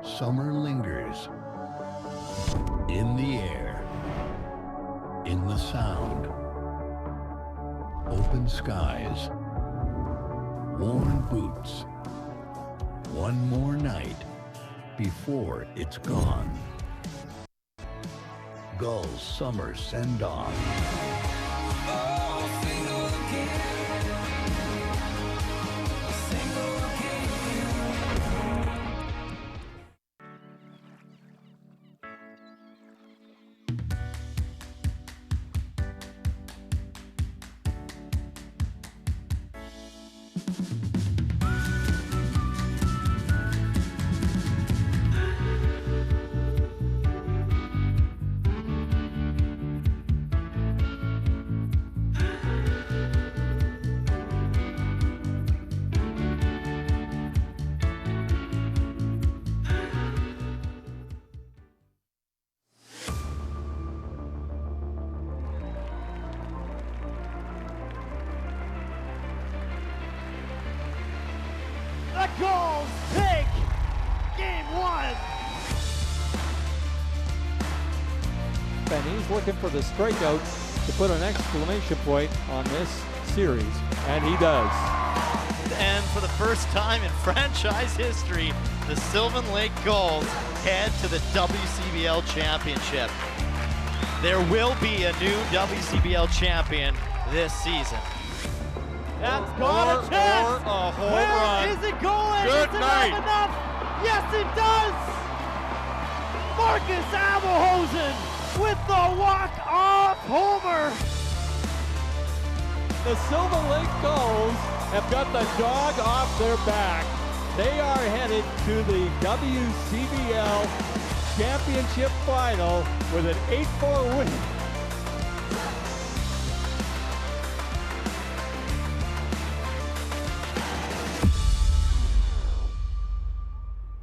Summer lingers in the air, in the sound, open skies, worn boots. One more night before it's gone. Gulls summer send-off. The Gulls take game one. And he's looking for the strikeout to put an exclamation point on this series, and he does. And for the first time in franchise history, the Sylvan Lake Gulls head to the WCBL championship. There will be a new WCBL champion this season. That's got a chance. A home Where run. is it going? Good Is night. it enough? Yes, it does. Marcus Abelhosen with the walk-off homer. The Sylvan Lake Gulls have got the dog off their back. They are headed to the WCBL championship final with an 8-4 win.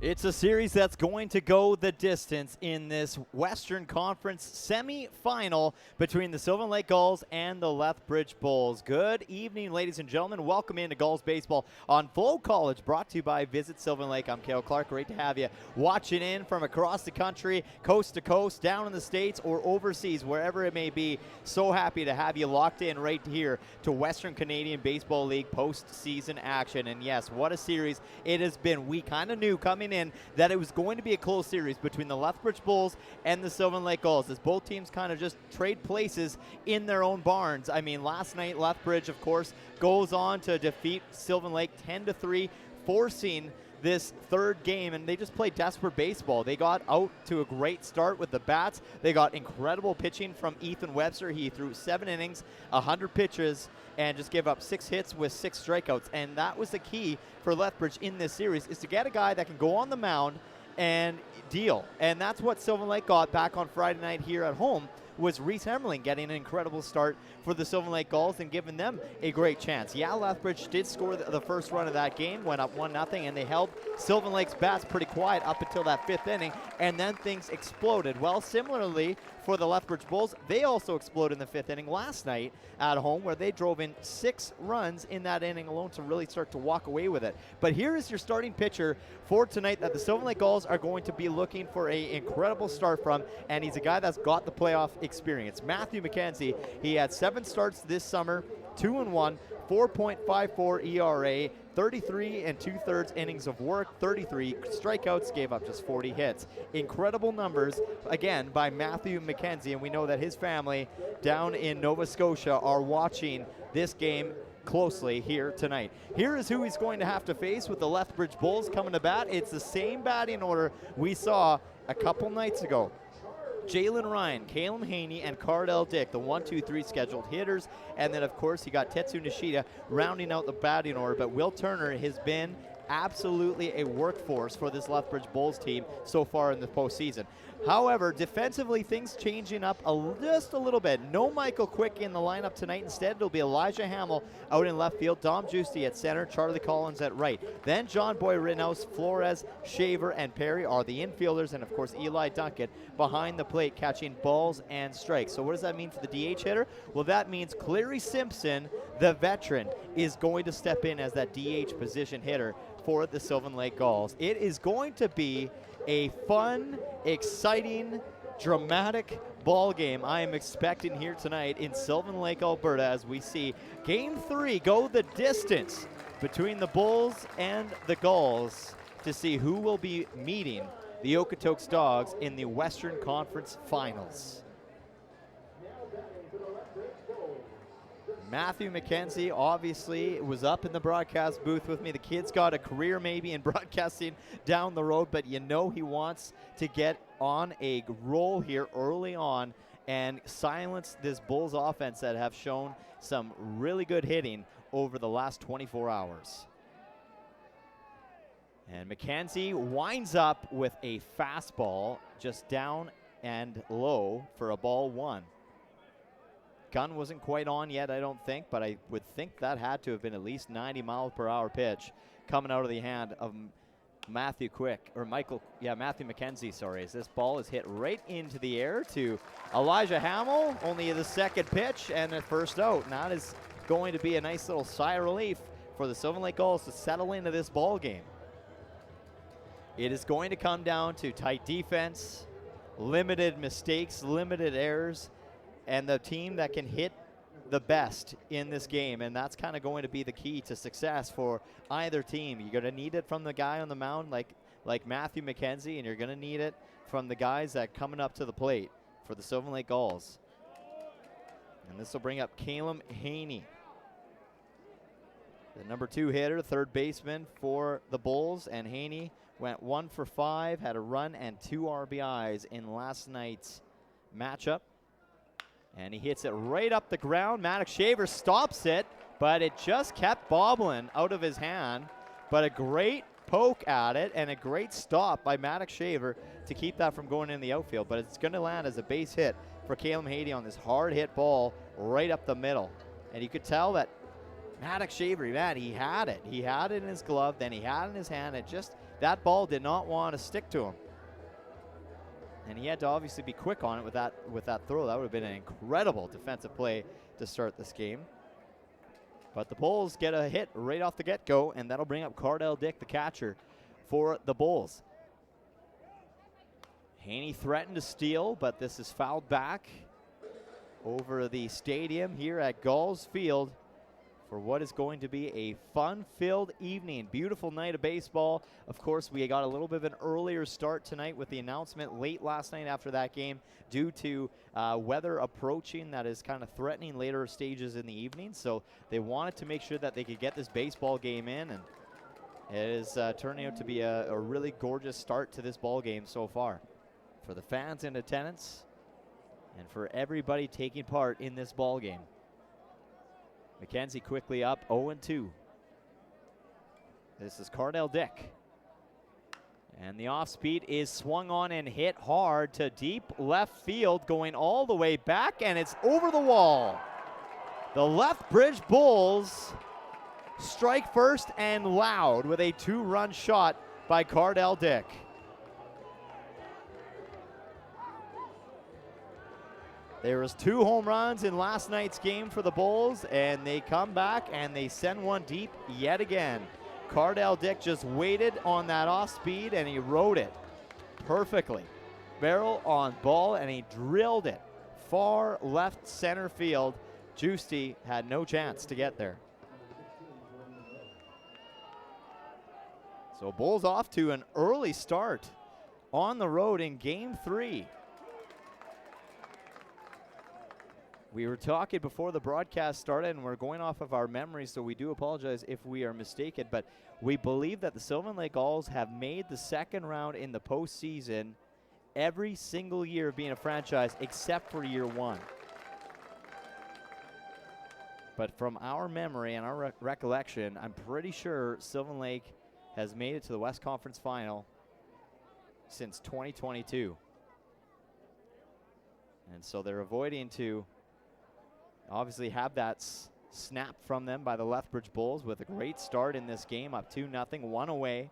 It's a series that's going to go the distance in this Western Conference semi-final between the Sylvan Lake Gulls and the Lethbridge Bulls. Good evening, ladies and gentlemen. Welcome into Gulls Baseball on Flow College, brought to you by Visit Sylvan Lake. I'm Cale Clark. Great to have you watching in from across the country, coast to coast, down in the States, or overseas, wherever it may be. So happy to have you locked in right here to Western Canadian Baseball League postseason action. And yes, what a series it has been. We kind of knew coming in that it was going to be a close series between the Lethbridge Bulls and the Sylvan Lake Gulls, as both teams kind of just trade places in their own barns. I mean, last night Lethbridge, of course, goes on to defeat Sylvan Lake 10-3, forcing this third game, and they just played desperate baseball. They got out to a great start with the bats. They got incredible pitching from Ethan Webster. He threw 7 innings, 100 pitches, and just gave up 6 hits with 6 strikeouts. And that was the key for Lethbridge in this series, is to get a guy that can go on the mound and deal. And that's what Sylvan Lake got back on Friday night here at home, was Reese Hemmerling getting an incredible start for the Sylvan Lake Gulls and giving them a great chance. Yeah, Lethbridge did score the first run of that game, went up 1-0, and they held Sylvan Lake's bats pretty quiet up until that 5th inning, and then things exploded. Well, similarly for the Lethbridge Bulls, they also exploded in the 5th inning last night at home, where they drove in 6 runs in that inning alone to really start to walk away with it. But here is your starting pitcher for tonight that the Sylvan Lake Gulls are going to be looking for an incredible start from, and he's a guy that's got the playoff experience. Matthew McKenzie, he had 7 starts this summer, 2-1, 4.54 ERA, 33 2/3 innings of work, 33 strikeouts, gave up just 40 hits. Incredible numbers, again, by Matthew McKenzie, and we know that his family down in Nova Scotia are watching this game closely here tonight. Here is who he's going to have to face with the Lethbridge Bulls coming to bat. It's the same batting order we saw a couple nights ago. Jalen Ryan, Caleb Haney, and Cardell Dick, the 1-2-3 scheduled hitters. And then, of course, you got Tetsu Nishida rounding out the batting order. But Will Turner has been absolutely a workhorse for this Lethbridge Bulls team so far in the postseason. However, defensively, things changing up just a little bit. No Michael Quick in the lineup tonight. Instead, it'll be Elijah Hamill out in left field, Dom Giusti at center, Charlie Collins at right. Then John Boy Rittenhouse, Flores, Shaver, and Perry are the infielders, and of course Eli Dunkett behind the plate catching balls and strikes. So what does that mean for the DH hitter? Well, that means Clary Simpson, the veteran, is going to step in as that DH position hitter for the Sylvan Lake Gulls. It is going to be a fun, exciting, dramatic ball game I am expecting here tonight in Sylvan Lake, Alberta, as we see Game 3 go the distance between the Bulls and the Gulls to see who will be meeting the Okotoks Dogs in the Western Conference Finals. Matthew McKenzie obviously was up in the broadcast booth with me. The kid's got a career maybe in broadcasting down the road, but you know he wants to get on a roll here early on and silence this Bulls offense that have shown some really good hitting over the last 24 hours. And McKenzie winds up with a fastball just down and low for a ball 1. Gun wasn't quite on yet, I don't think, but I would think that had to have been at least 90 mile per hour pitch coming out of the hand of Matthew McKenzie, sorry, as this ball is hit right into the air to Elijah Hamill, only the second pitch and the first out. And that is going to be a nice little sigh of relief for the Sylvan Lake Gulls to settle into this ball game. It is going to come down to tight defense, limited mistakes, limited errors, and the team that can hit the best in this game, and that's kind of going to be the key to success for either team. You're going to need it from the guy on the mound like Matthew McKenzie, and you're going to need it from the guys that coming up to the plate for the Sylvan Lake Gulls. And this will bring up Calum Haney, the number 2 hitter, third baseman for the Bulls, and Haney went 1 for 5, had a run and 2 RBIs in last night's matchup. And he hits it right up the ground. Maddox Shaver stops it, but it just kept bobbling out of his hand. But a great poke at it and a great stop by Maddox Shaver to keep that from going in the outfield. But it's going to land as a base hit for Calum Haney on this hard hit ball right up the middle. And you could tell that Maddox Shaver, man, he had it. He had it in his glove, then he had it in his hand. It just, that ball did not want to stick to him. And he had to obviously be quick on it with that throw. That would have been an incredible defensive play to start this game. But the Bulls get a hit right off the get-go, and that'll bring up Cardell Dick, the catcher, for the Bulls. Haney threatened to steal, but this is fouled back over the stadium here at Gulls Field for what is going to be a fun-filled evening. Beautiful night of baseball. Of course, we got a little bit of an earlier start tonight with the announcement late last night after that game due to weather approaching that is kind of threatening later stages in the evening. So they wanted to make sure that they could get this baseball game in, and it is turning out to be a really gorgeous start to this ball game so far for the fans in attendance and for everybody taking part in this ball game. McKenzie quickly up, 0-2. This is Cardell Dick. And the off speed is swung on and hit hard to deep left field, going all the way back, and it's over the wall. The Lethbridge Bulls strike first and loud with a 2-run shot by Cardell Dick. There was 2 home runs in last night's game for the Bulls, and they come back and they send one deep yet again. Cardell Dick just waited on that off speed and he rode it perfectly. Barrel on ball, and he drilled it far left center field. Giusti had no chance to get there. So Bulls off to an early start on the road in Game 3. We were talking before the broadcast started, and we're going off of our memories, so we do apologize if we are mistaken, but we believe that the Sylvan Lake Gulls have made the second round in the postseason every single year of being a franchise except for year 1. But from our memory and our recollection, I'm pretty sure Sylvan Lake has made it to the West Conference Final since 2022. And so they're avoiding to obviously have that snap from them by the Lethbridge Bulls with a great start in this game, up 2-0, 1 away.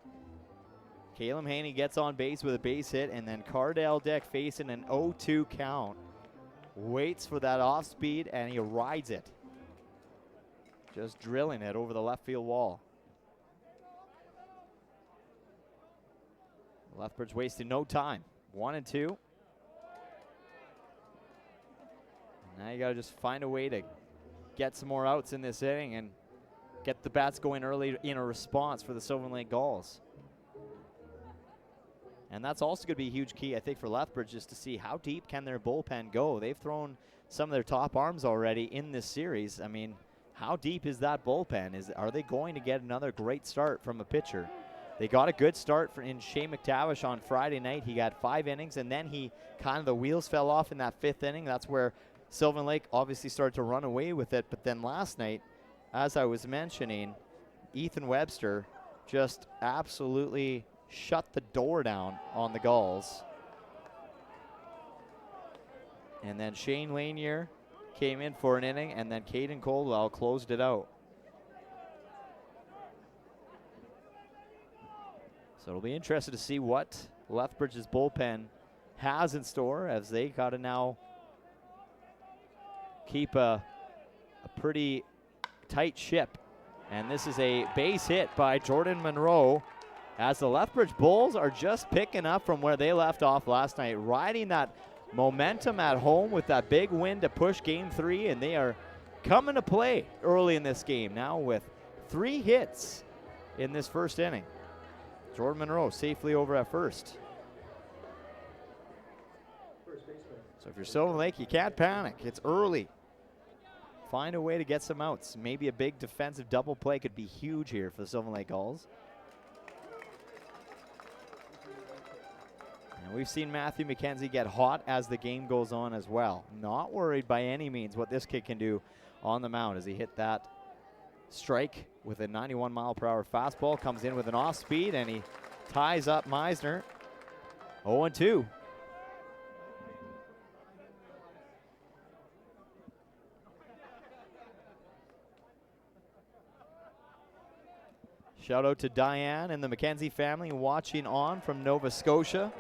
Calum Haney gets on base with a base hit, and then Cardell Dick facing an 0-2 count. Waits for that off speed, and he rides it. just drilling it over the left field wall. Lethbridge wasting no time. 1-2. Now you got to just find a way to get some more outs in this inning and get the bats going early in a response for the Sylvan Lake Gulls. And that's also going to be a huge key, I think, for Lethbridge, just to see how deep can their bullpen go. They've thrown some of their top arms already in this series. I mean, how deep is that bullpen? Are they going to get another great start from a pitcher? They got a good start in Shane McTavish on Friday night. He got 5 innings, and then the wheels fell off in that 5th inning. That's where Sylvan Lake obviously started to run away with it. But then last night, as I was mentioning, Ethan Webster just absolutely shut the door down on the Gulls. And then Shane Lanier came in for an inning, and then Caden Coldwell closed it out. So it'll be interesting to see what Lethbridge's bullpen has in store, as they got to now keep a pretty tight ship. And this is a base hit by Jordan Monroe, as the Lethbridge Bulls are just picking up from where they left off last night, riding that momentum at home with that big win to push Game 3, and they are coming to play early in this game now with 3 hits in this first inning. Jordan Monroe safely over at first. So if you're Sylvan Lake, you can't panic. It's early. Find a way to get some outs. Maybe a big defensive double play could be huge here for the Sylvan Lake Gulls. And we've seen Matthew McKenzie get hot as the game goes on as well. Not worried by any means what this kid can do on the mound as he hit that strike with a 91-mile-per-hour fastball. Comes in with an off speed, and he ties up Meisner. 0-2. Shout out to Diane and the McKenzie family watching on from Nova Scotia.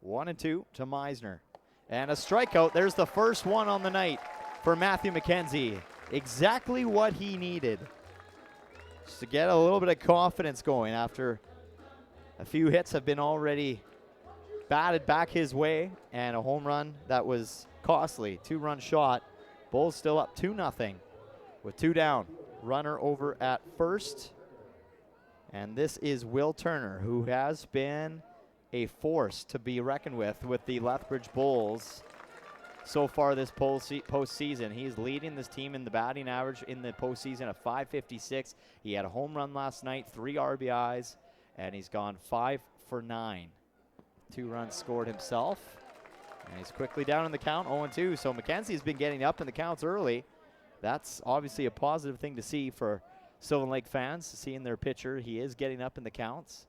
One and 2 to Meisner. And a strikeout. There's the first one on the night for Matthew McKenzie. Exactly what he needed, just to get a little bit of confidence going after a few hits have been already batted back his way, and a home run that was costly. 2-run shot. Bulls still up 2-0 with 2 down. Runner over at first. And this is Will Turner, who has been a force to be reckoned with the Lethbridge Bulls so far this postseason. He's leading this team in the batting average in the postseason at .556. He had a home run last night, 3 RBIs, and he's gone 5 for 9. 2 runs scored himself, and he's quickly down in the count, 0-2. So McKenzie's been getting up in the counts early. That's obviously a positive thing to see for Sylvan Lake fans, seeing their pitcher. He is getting up in the counts.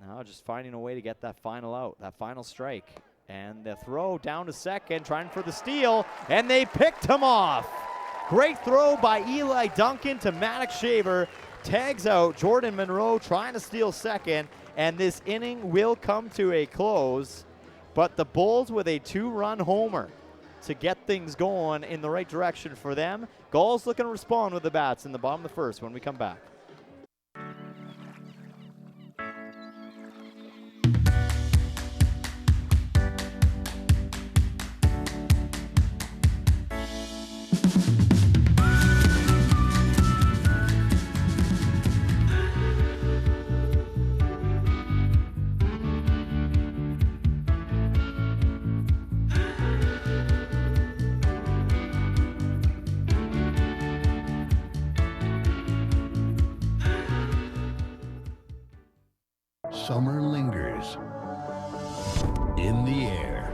Now just finding a way to get that final out, that final strike. And the throw down to second, trying for the steal, and they picked him off. Great throw by Eli Duncan to Maddox Shaver. Tags out Jordan Monroe trying to steal second, and this inning will come to a close. But the Bulls with a 2-run homer to get things going in the right direction for them. Gulls looking to respond with the bats in the bottom of the first when we come back. Summer lingers in the air,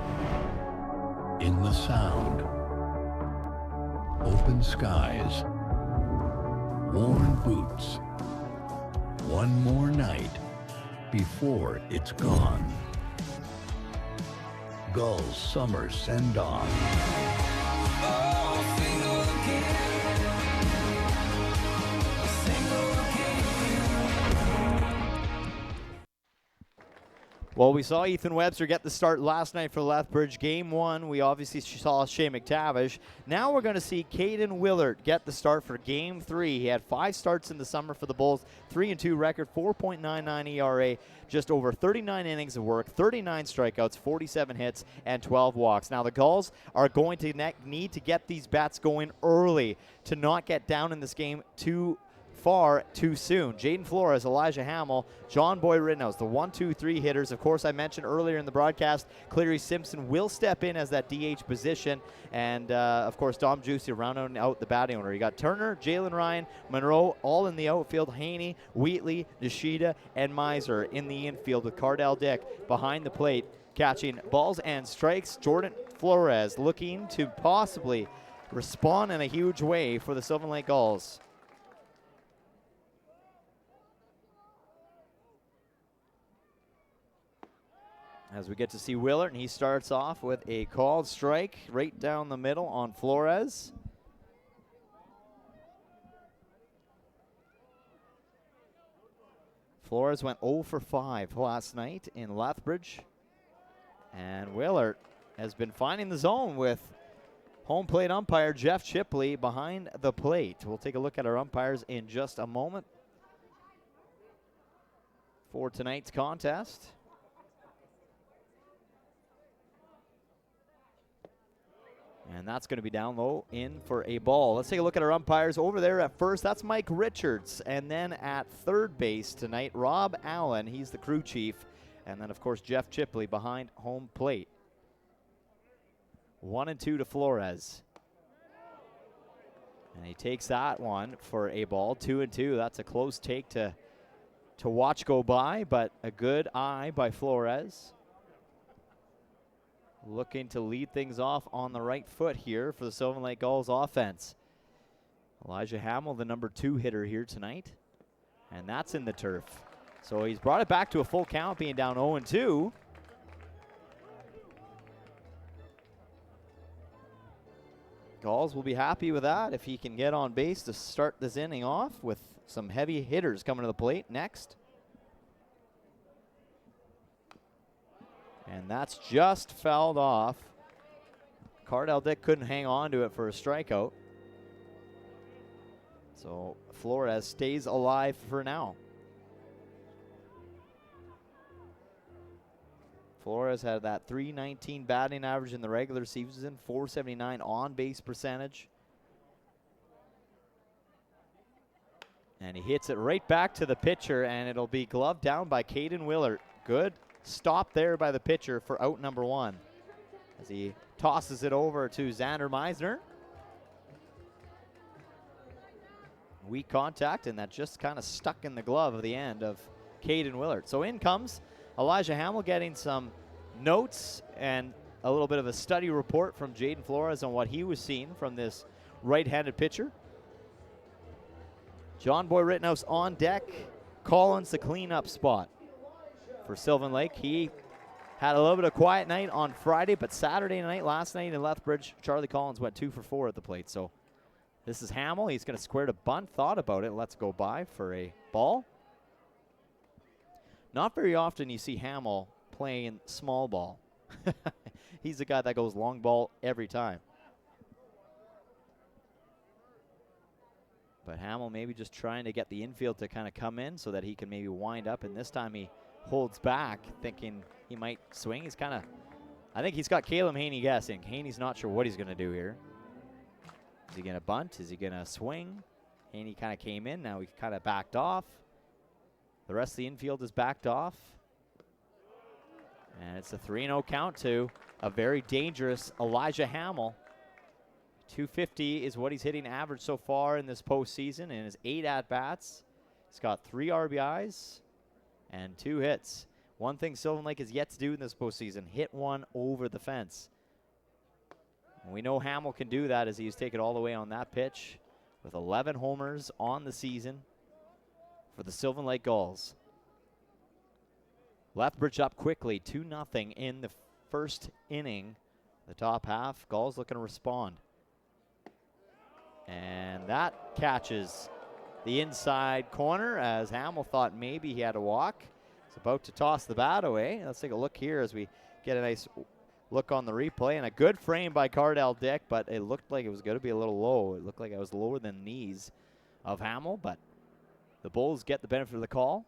in the sound, open skies, worn boots. One more night before it's gone. Gulls summer send-off. Well, we saw Ethan Webster get the start last night for Lethbridge. Game 1, we obviously saw Shea McTavish. Now we're going to see Caden Willert get the start for Game 3. He had 5 starts in the summer for the Bulls, 3-2 record, 4.99 ERA, just over 39 innings of work, 39 strikeouts, 47 hits, and 12 walks. Now the Gulls are going to need to get these bats going early to not get down in this game too far too soon. Jaden Flores, Elijah Hamill, John Boy Rittenhouse, the 1-2-3 hitters. Of course, I mentioned earlier in the broadcast, Cleary Simpson will step in as that DH position. And, of course, Dom Juicy rounding out the batting order. You got Turner, Jalen Ryan, Monroe, all in the outfield. Haney, Wheatley, Nishida, and Miser in the infield with Cardell Dick behind the plate, catching balls and strikes. Jordan Flores looking to possibly respond in a huge way for the Sylvan Lake Gulls. As we get to see Willard, and he starts off with a called strike right down the middle on Flores. Flores went 0 for 5 last night in Lethbridge. And Willard has been finding the zone with home plate umpire Jeff Chipley behind the plate. We'll take a look at our umpires in just a moment for tonight's contest. And that's going to be down low, in for a ball. Let's take a look at our umpires. Over there at first, that's Mike Richards. And then at third base tonight, Rob Allen. He's the crew chief. And then, of course, Jeff Chipley behind home plate. 1-2 to Flores. And he takes that one for a ball. 2-2. That's a close take to watch go by, but a good eye by Flores. Looking to lead things off on the right foot here for the Sylvan Lake Gulls offense. Elijah Hamill, the number 2 hitter here tonight. And that's in the turf. So he's brought it back to a full count, being down 0-2. Gulls will be happy with that if he can get on base to start this inning off with some heavy hitters coming to the plate next. And that's just fouled off. Cardell Dick couldn't hang on to it for a strikeout. So Flores stays alive for now. Flores had that .319 batting average in the regular season, .479 on-base percentage. And he hits it right back to the pitcher, and it'll be gloved down by Caden Willard. Good stop there by the pitcher for out number 1 as he tosses it over to Xander Meisner. Weak contact, and that just kind of stuck in the glove of the end of Caden Willard. So in comes Elijah Hamill, getting some notes and a little bit of a study report from Jaden Flores on what he was seeing from this right-handed pitcher. John Boy Rittenhouse on deck. Collins the cleanup spot for Sylvan Lake. He had a little bit of a quiet night on Friday, but Saturday night, last night in Lethbridge, Charlie Collins went 2 for 4 at the plate. So this is Hamill. He's going to square to bunt. Thought about it. Let's go by for a ball. Not very often you see Hamill playing small ball. He's the guy that goes long ball every time. But Hamill maybe just trying to get the infield to kind of come in so that he can maybe wind up. And this time he holds back, thinking he might swing. He's kind of, I think he's got Caleb Haney guessing. Haney's not sure what he's going to do here. Is he going to bunt? Is he going to swing? Haney kind of came in. Now he kind of backed off. The rest of the infield is backed off. And it's a 3-0 count to a very dangerous Elijah Hamill. 250 is what he's hitting average so far in this postseason in his 8 at-bats. He's got 3 RBIs and 2 hits. One thing Sylvan Lake has yet to do in this postseason, hit one over the fence. And we know Hamill can do that as he's taken all the way on that pitch with 11 homers on the season for the Sylvan Lake Gulls. Lethbridge up quickly, 2-0 in the first inning. The top half, Gulls looking to respond. And that catches the inside corner as Hamill thought maybe he had a walk. He's about to toss the bat away. Let's take a look here as we get a nice look on the replay. And a good frame by Cardell Dick, but it looked like it was going to be a little low. It looked like it was lower than the knees of Hamill, but the Bulls get the benefit of the call.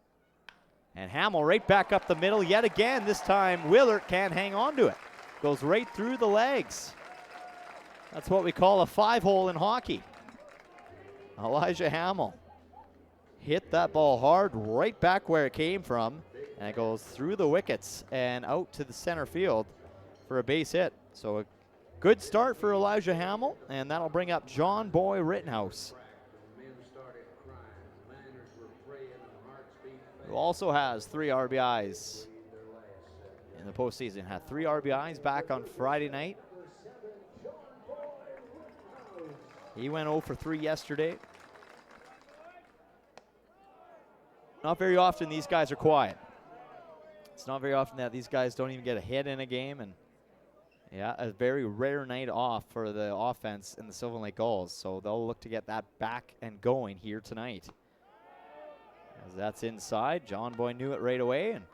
And Hamill right back up the middle yet again. This time Willert can't hang on to it. Goes right through the legs. That's what we call a 5-hole in hockey. Elijah Hamill hit that ball hard right back where it came from, and it goes through the wickets and out to the center field for a base hit. So a good start for Elijah Hamill, and that'll bring up John Boy Rittenhouse, who also has 3 RBIs in the postseason. Had 3 RBIs back on Friday night. He went 0 for 3 yesterday. Not very often these guys are quiet. It's not very often that these guys don't even get a hit in a game. And yeah, a very rare night off for the offense in the Sylvan Lake Gulls. So they'll look to get that back and going here tonight. As that's inside, John Boy knew it right away. And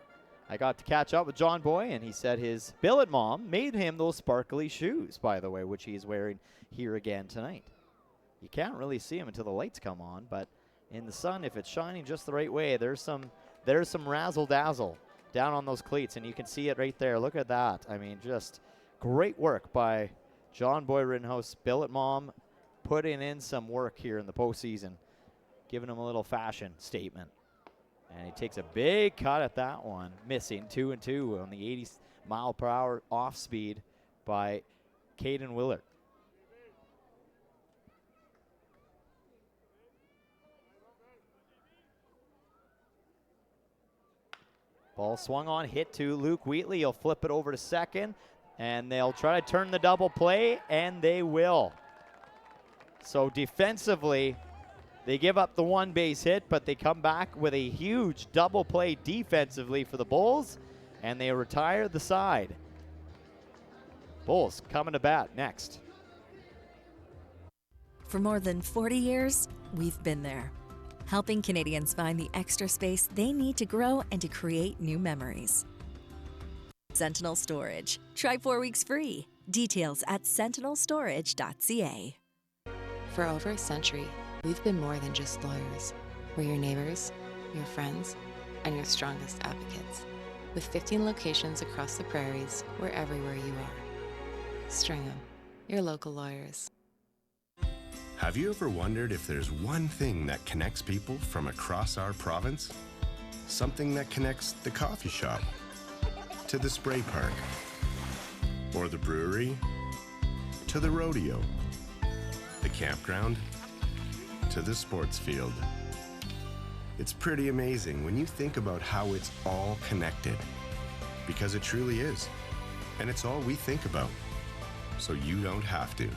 I got to catch up with John Boy, and he said his billet mom made him those sparkly shoes, by the way, which he's wearing here again tonight. You can't really see him until the lights come on, but in the sun, if it's shining just the right way, there's some razzle dazzle down on those cleats, and you can see it right there. Look at that. I mean, just great work by John Boy Rittenhouse, billet mom, putting in some work here in the postseason, giving him a little fashion statement. And he takes a big cut at that one, missing 2-2 on the 80-mile-per-hour off speed by Caden Willert. Ball swung on, hit to Luke Wheatley. He'll flip it over to second, and they'll try to turn the double play, and they will. So defensively, they give up the 1 base hit, but they come back with a huge double play defensively for the Bulls, and they retire the side. Bulls coming to bat next. For more than 40 years, we've been there, helping Canadians find the extra space they need to grow and to create new memories. Sentinel Storage. Try 4 weeks free. Details at sentinelstorage.ca. For over a century, we've been more than just lawyers. We're your neighbors, your friends, and your strongest advocates. With 15 locations across the prairies, we're everywhere you are. Stringham, your local lawyers. Have you ever wondered if there's one thing that connects people from across our province? Something that connects the coffee shop to the spray park, or the brewery to the rodeo, the campground to the sports field. It's pretty amazing when you think about how it's all connected, because it truly is, and it's all we think about, so you don't have to.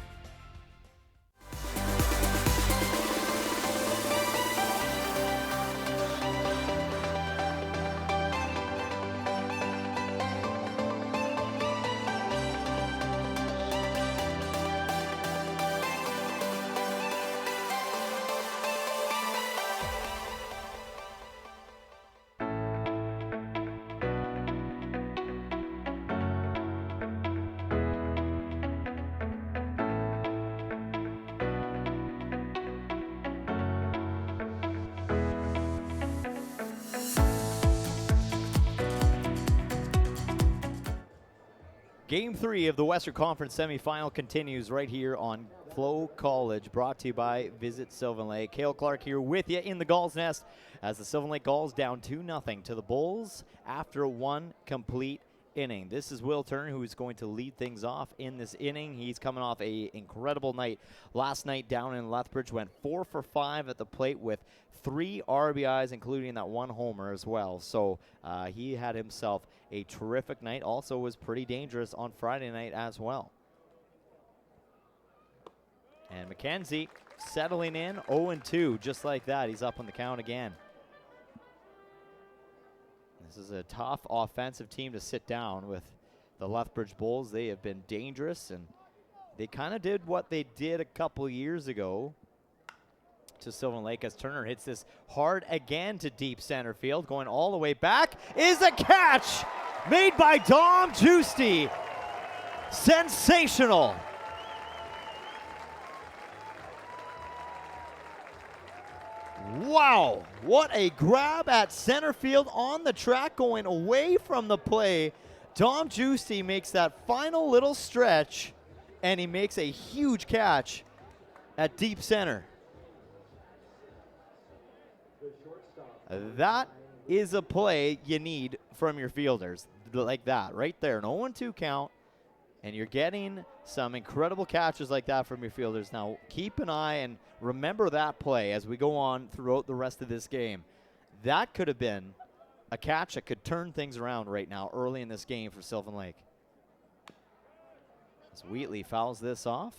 Game 3 of the Western Conference semifinal continues right here on Flow College, brought to you by Visit Sylvan Lake. Cale Clark here with you in the Gulls nest as the Sylvan Lake Gulls down 2-0 to the Bulls after 1 complete inning. This is Will Turner, who is going to lead things off in this inning. He's coming off an incredible night. Last night down in Lethbridge, went 4 for 5 at the plate with 3 RBIs, including that 1 homer as well. So he had himself a terrific night. Also was pretty dangerous on Friday night as well. And McKenzie settling in 0-2, just like that. He's up on the count again. This is a tough offensive team to sit down with the Lethbridge Bulls. They have been dangerous, and they kind of did what they did a couple years ago to Sylvan Lake as Turner hits this hard again to deep center field. Going all the way back is a catch made by Dom Giusti. Sensational. Wow, what a grab at center field on the track going away from the play. Dom Giusti makes that final little stretch, and he makes a huge catch at deep center. That is a play you need from your fielders, like that, right there. An 0-2 count, and you're getting some incredible catches like that from your fielders. Now, keep an eye and remember that play as we go on throughout the rest of this game. That could have been a catch that could turn things around right now early in this game for Sylvan Lake. As Wheatley fouls this off.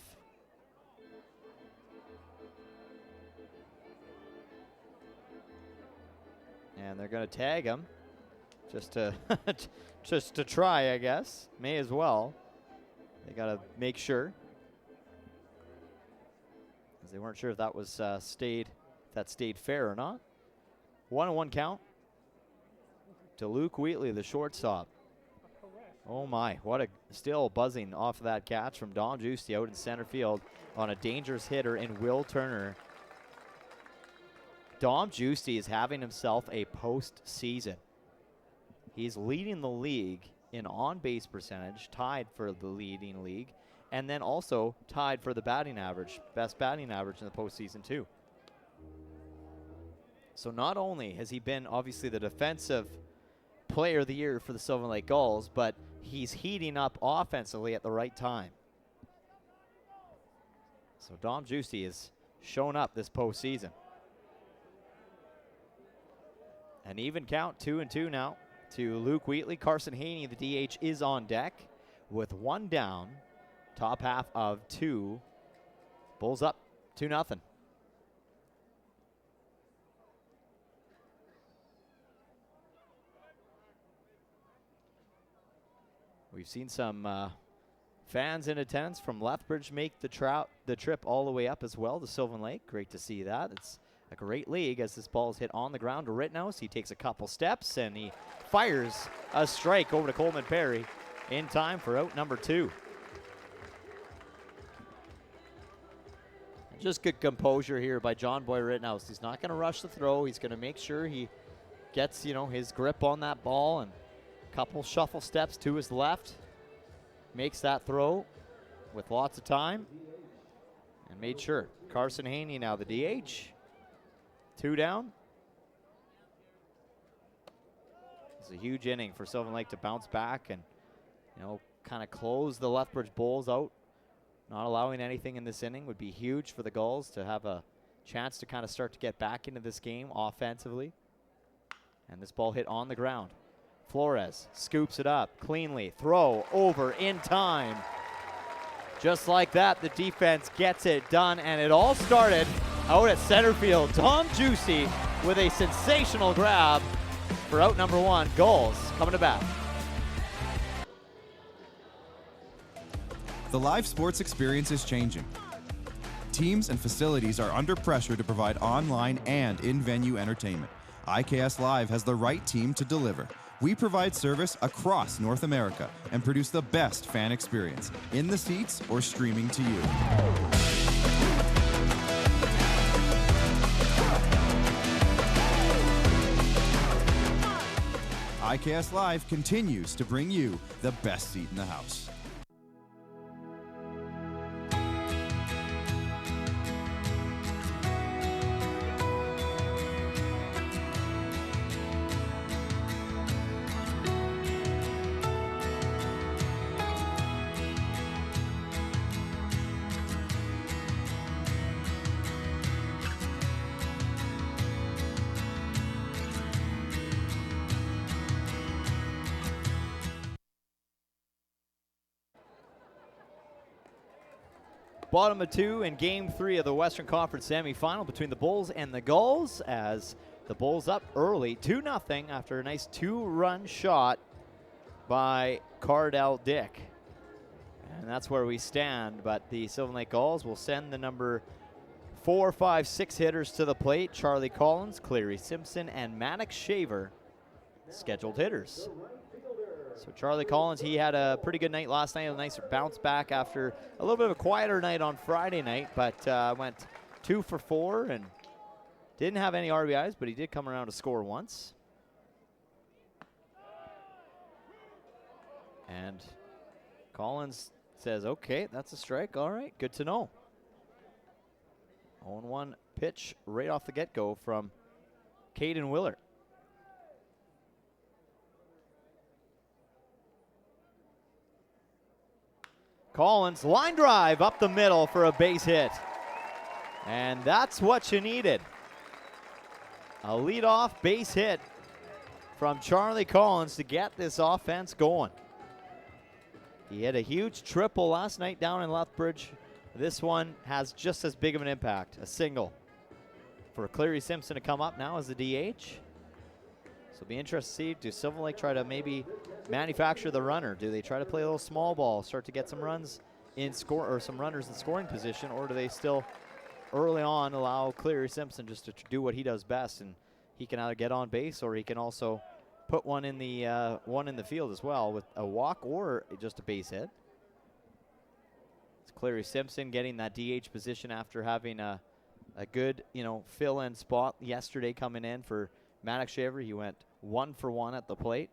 And they're going to tag him just to just to try, I guess. May as well. They got to make sure, as they weren't sure if that was stayed fair or not. 1-1 count to Luke Wheatley, the shortstop. Oh my, what a still buzzing off of that catch from Dom Giusti out in center field on a dangerous hitter in Will Turner. Dom Giusti is having himself a postseason. He's leading the league in on-base percentage, tied for the leading league, and then also tied for the batting average, best batting average in the postseason too. So not only has he been obviously the defensive player of the year for the Sylvan Lake Gulls, but he's heating up offensively at the right time. So Dom Giusti has shown up this postseason. An even count, 2-2 now to Luke Wheatley. Carson Haney, the DH, is on deck with one down. Top half of 2. Bulls up 2-0. We've seen some fans in attendance from Lethbridge make the trip all the way up as well to Sylvan Lake. Great to see that. It's a great league as this ball is hit on the ground to Rittenhouse. He takes a couple steps and he fires a strike over to Coleman Perry in time for out number 2. Just good composure here by John Boy Rittenhouse. He's not going to rush the throw. He's going to make sure he gets, his grip on that ball, and a couple shuffle steps to his left. Makes that throw with lots of time and made sure. Carson Haney now the DH. 2 down. It's a huge inning for Sylvan Lake to bounce back and, kind of close the Lethbridge Bulls out. Not allowing anything in this inning would be huge for the Gulls to have a chance to kind of start to get back into this game offensively. And this ball hit on the ground. Flores scoops it up cleanly. Throw over in time. Just like that, the defense gets it done, and it all started out at center field. Dom Giusti with a sensational grab for out number 1. Gulls coming to bat. The live sports experience is changing. Teams and facilities are under pressure to provide online and in-venue entertainment. IKS Live has the right team to deliver. We provide service across North America and produce the best fan experience, in the seats or streaming to you. IKS Live continues to bring you the best seat in the house. Bottom of 2 in Game 3 of the Western Conference semifinal between the Bulls and the Gulls, as the Bulls up early 2-0 after a nice 2-run shot by Cardell Dick. And that's where we stand, but the Sylvan Lake Gulls will send the number 4, 5, 6 hitters to the plate. Charlie Collins, Cleary Simpson, and Maddox Shaver, scheduled hitters. So Charlie Collins, he had a pretty good night last night, a nice bounce back after a little bit of a quieter night on Friday night, but went 2 for 4 and didn't have any RBIs, but he did come around to score once. And Collins says, okay, that's a strike. All right, good to know. 0-1 pitch right off the get-go from Caden Willert. Collins, line drive up the middle for a base hit. And that's what you needed. A leadoff base hit from Charlie Collins to get this offense going. He had a huge triple last night down in Lethbridge. This one has just as big of an impact, a single. For Cleary Simpson to come up now as the DH. So it'll be interesting to see, do Sylvan Lake try to maybe manufacture the runner? Do they try to play a little small ball, start to get some runs in score, or some runners in scoring position, or do they still early on allow Cleary Simpson just to do what he does best, and he can either get on base or he can also put one in the field as well with a walk or just a base hit. It's Cleary Simpson getting that DH position after having a good, fill-in spot yesterday coming in for Maddox Shaver. He went 1 for 1 at the plate.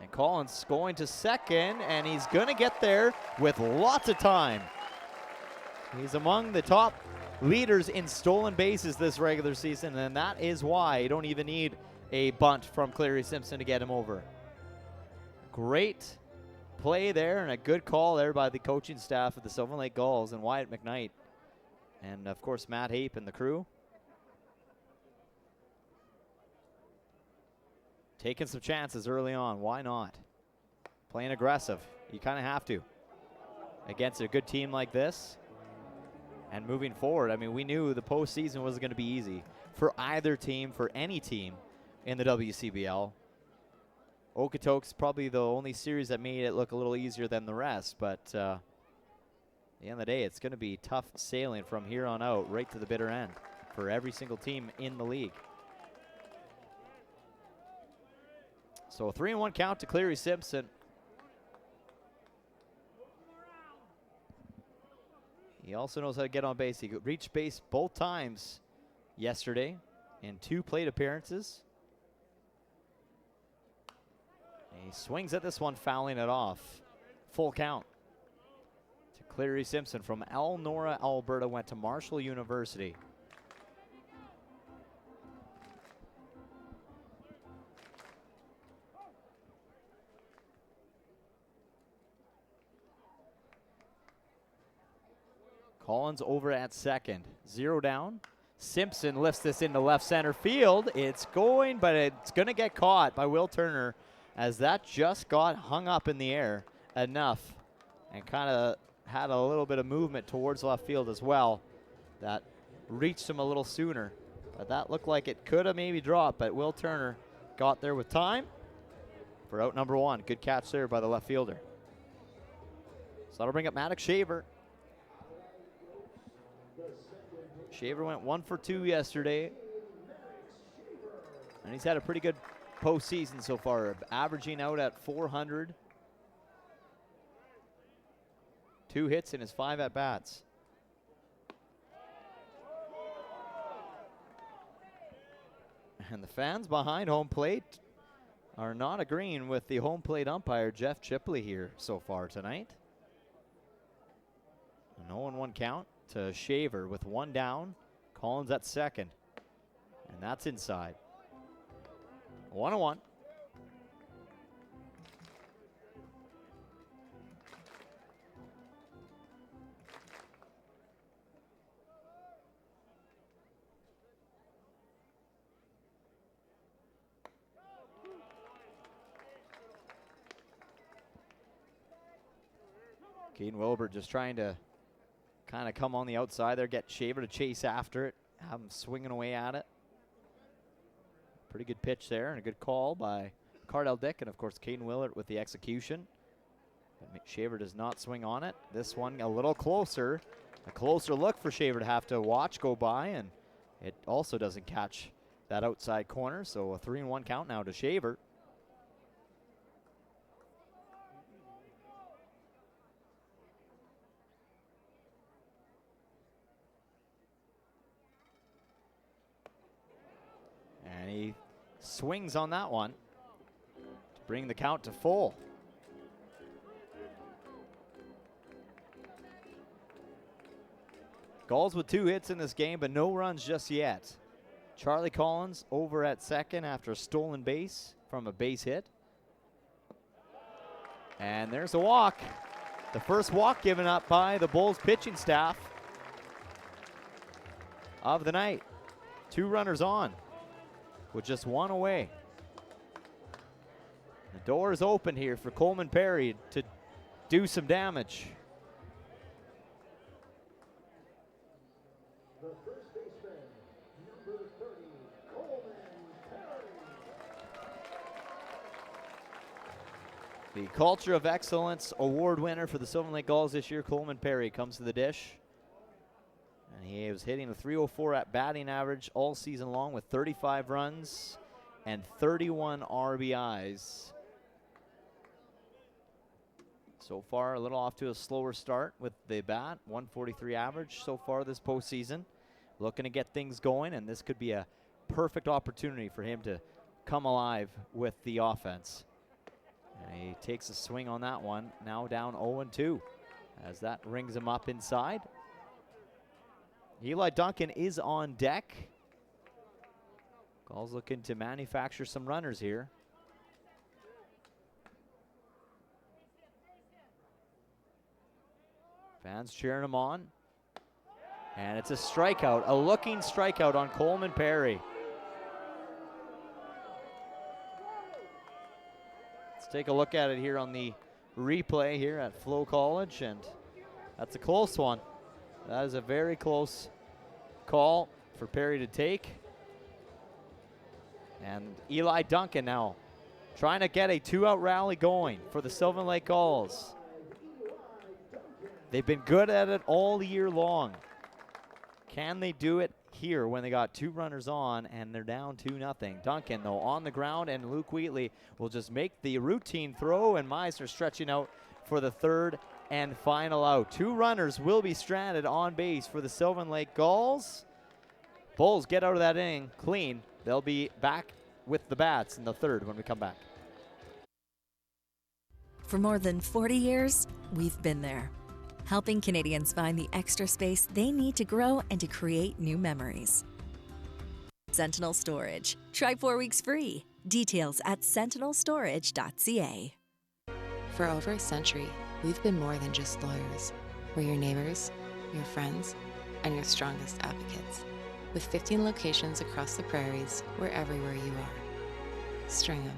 And Collins going to second, and he's going to get there with lots of time. He's among the top leaders in stolen bases this regular season, and that is why you don't even need a bunt from Cleary Simpson to get him over. Great play there and a good call there by the coaching staff of the Sylvan Lake Gulls and Wyatt McKnight. And, of course, Matt Hape and the crew. Taking some chances early on. Why not? Playing aggressive. You kind of have to against a good team like this. And moving forward, I mean, we knew the postseason wasn't going to be easy for either team, for any team in the WCBL. Okotoks probably the only series that made it look a little easier than the rest, but at the end of the day, it's going to be tough sailing from here on out right to the bitter end for every single team in the league. So a 3-1 count to Cleary Simpson. He also knows how to get on base. He reached base both times yesterday in 2 plate appearances. And he swings at this one, fouling it off. Full count to Cleary Simpson from Elnora, Alberta, went to Marshall University. Collins over at second. 0 down. Simpson lifts this into left center field. It's going, but it's going to get caught by Will Turner as that just got hung up in the air enough and kind of had a little bit of movement towards left field as well. That reached him a little sooner. But that looked like it could have maybe dropped, but Will Turner got there with time for out number 1. Good catch there by the left fielder. So that'll bring up Maddox Shaver. Shaver went 1 for 2 yesterday. And he's had a pretty good postseason so far, averaging out at 400. 2 hits in his 5 at-bats. And the fans behind home plate are not agreeing with the home plate umpire, Jeff Chipley, here so far tonight. An 0-1 count to Shaver with 1 down. Collins at second. And that's inside. 1-1. Caden Wilbert just trying to kind of come on the outside there, get Shaver to chase after it, have him swinging away at it. Pretty good pitch there and a good call by Cardell Dick, and of course Caden Willert with the execution. But Shaver does not swing on it. This one a little closer, A closer look for Shaver to have to watch go by, and it also doesn't catch that outside corner, so a 3-1 count now to Shaver. And he swings on that one to bring the count to full. Gulls with 2 hits in this game, but no runs just yet. Charlie Collins over at second after a stolen base from a base hit. And there's a walk. The first walk given up by the Bulls pitching staff of the night. 2 runners on with just 1 away. The door is open here for Coleman Perry to do some damage. The Culture of Excellence Award winner for the Sylvan Lake Gulls this year, Coleman Perry, comes to the dish. And he was hitting a .304 at batting average all season long with 35 runs and 31 RBIs. So far, a little off to a slower start with the bat, 143 average so far this postseason. Looking to get things going, and this could be a perfect opportunity for him to come alive with the offense. And he takes a swing on that one, now down 0-2 as that rings him up inside. Eli Duncan is on deck. Gulls looking to manufacture some runners here. Fans cheering him on. And it's a strikeout, a looking strikeout on Coleman Perry. Let's take a look at it here on the replay here at Flow College, and that's a close one. That is a very close call for Perry to take. And Eli Duncan now trying to get a 2-out rally going for the Sylvan Lake Gulls. They've been good at it all year long. Can they do it here when they got 2 runners on and they're down 2-0? Duncan, though, on the ground, and Luke Wheatley will just make the routine throw, and Meisner stretching out for the 3rd and final out. 2 runners will be stranded on base for the Sylvan Lake Gulls. Bulls get out of that inning clean. They'll be back with the bats in the 3rd when we come back. For more than 40 years, we've been there, helping Canadians find the extra space they need to grow and to create new memories. Sentinel Storage. Try 4 weeks free. Details at sentinelstorage.ca. For over a century, we've been more than just lawyers. We're your neighbors, your friends, and your strongest advocates. With 15 locations across the prairies, we're everywhere you are. Stringham,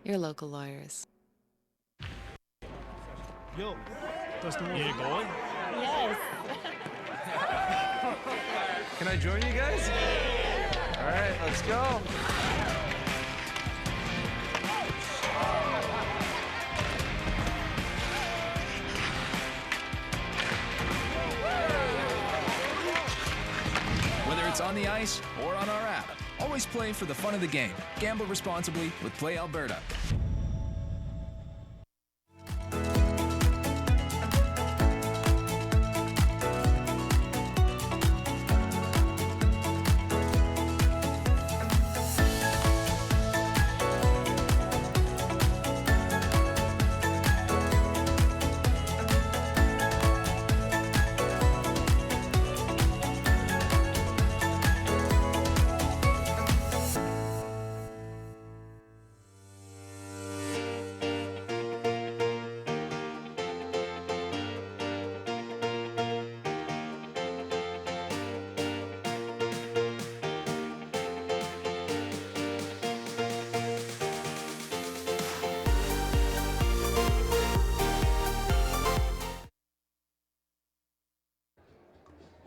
your local lawyers. Yo, Dustin, you going? Yes. Can I join you guys? All right, let's go. Whether it's on the ice or on our app, always play for the fun of the game. Gamble responsibly with Play Alberta.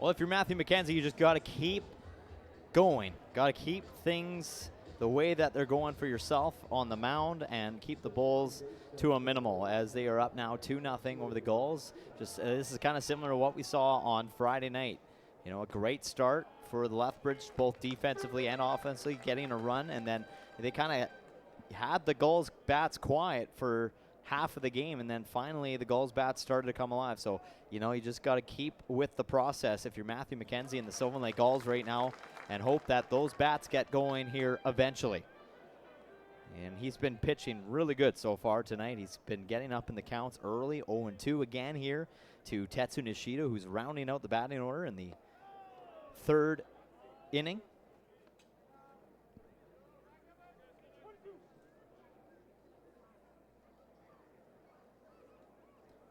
Well, if you're Matthew McKenzie, you just got to keep going. Got to keep things the way that they're going for yourself on the mound and keep the Bulls to a minimal as they are up now 2-0 over the Gulls. Just this is kind of similar to what we saw on Friday night. You know, a great start for the Lethbridge, both defensively and offensively, getting a run, and then they kind of had the Gulls bats quiet for half of the game, and then finally the Gulls bats started to come alive. So, you know, you just got to keep with the process if you're Matthew McKenzie and the Sylvan Lake Gulls right now, and hope that those bats get going here eventually. And he's been pitching really good so far tonight. He's been getting up in the counts early, 0-2 again here to Tetsu Nishida, who's rounding out the batting order in the third inning.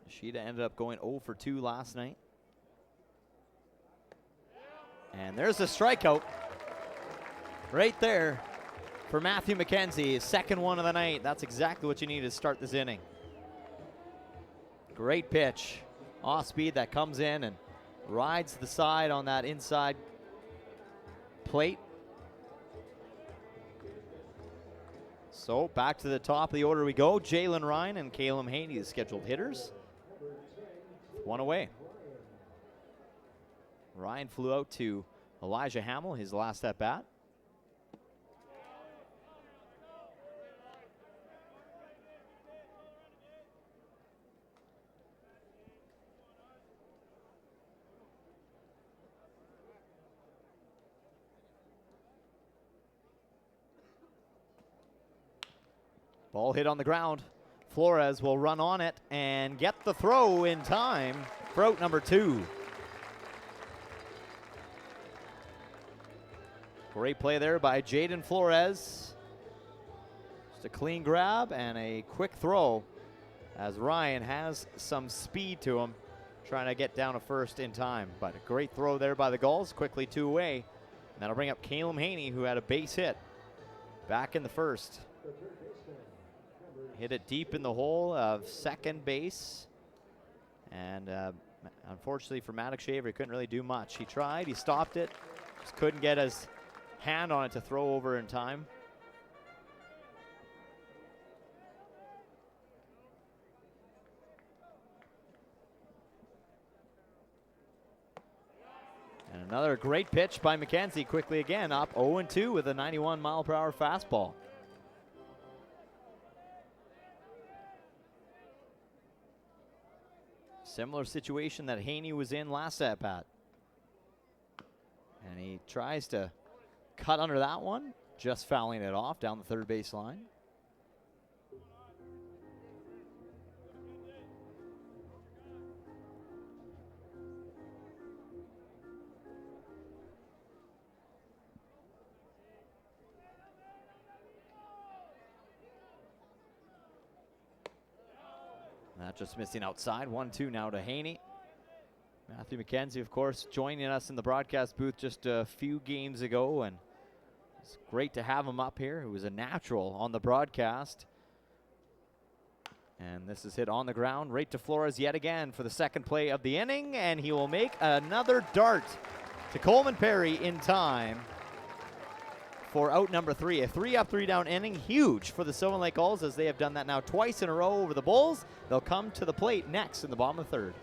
Nishida ended up going 0-2 last night. And there's a strikeout right there for Matthew McKenzie, his second one of the night. That's exactly what you need to start this inning. Great pitch, off speed that comes in and rides the side on that inside plate. So back to the top of the order we go. Jalen Ryan and Calum Haney, the scheduled hitters. One away. Ryan flew out to Elijah Hamill, his last at bat. Ball hit on the ground. Flores will run on it and get the throw in time for out number 2. Great play there by Jaden Flores. Just a clean grab and a quick throw as Ryan has some speed to him, trying to get down to first in time. But a great throw there by the Gulls, quickly 2 away. And that'll bring up Calum Haney, who had a base hit back in the first. Hit it deep in the hole of second base. And unfortunately for Maddox Shaver, he couldn't really do much. He tried, he stopped it, just couldn't get his hand on it to throw over in time. And another great pitch by McKenzie, quickly again, up 0-2 with a 91-mile-per-hour fastball. Similar situation that Haney was in last at bat. And he tries to cut under that one, just fouling it off down the third base line. That just missing outside. 1-2 now to Haney. Matthew McKenzie, of course, joining us in the broadcast booth just a few games ago, and it's great to have him up here. He was a natural on the broadcast. And this is hit on the ground right to Flores yet again for the second play of the inning, and he will make another dart to Coleman Perry in time for out number 3. A 3-up, 3-down inning, huge for the Sylvan Lake Gulls, as they have done that now twice in a row over the Bulls. They'll come to the plate next in the bottom of the third.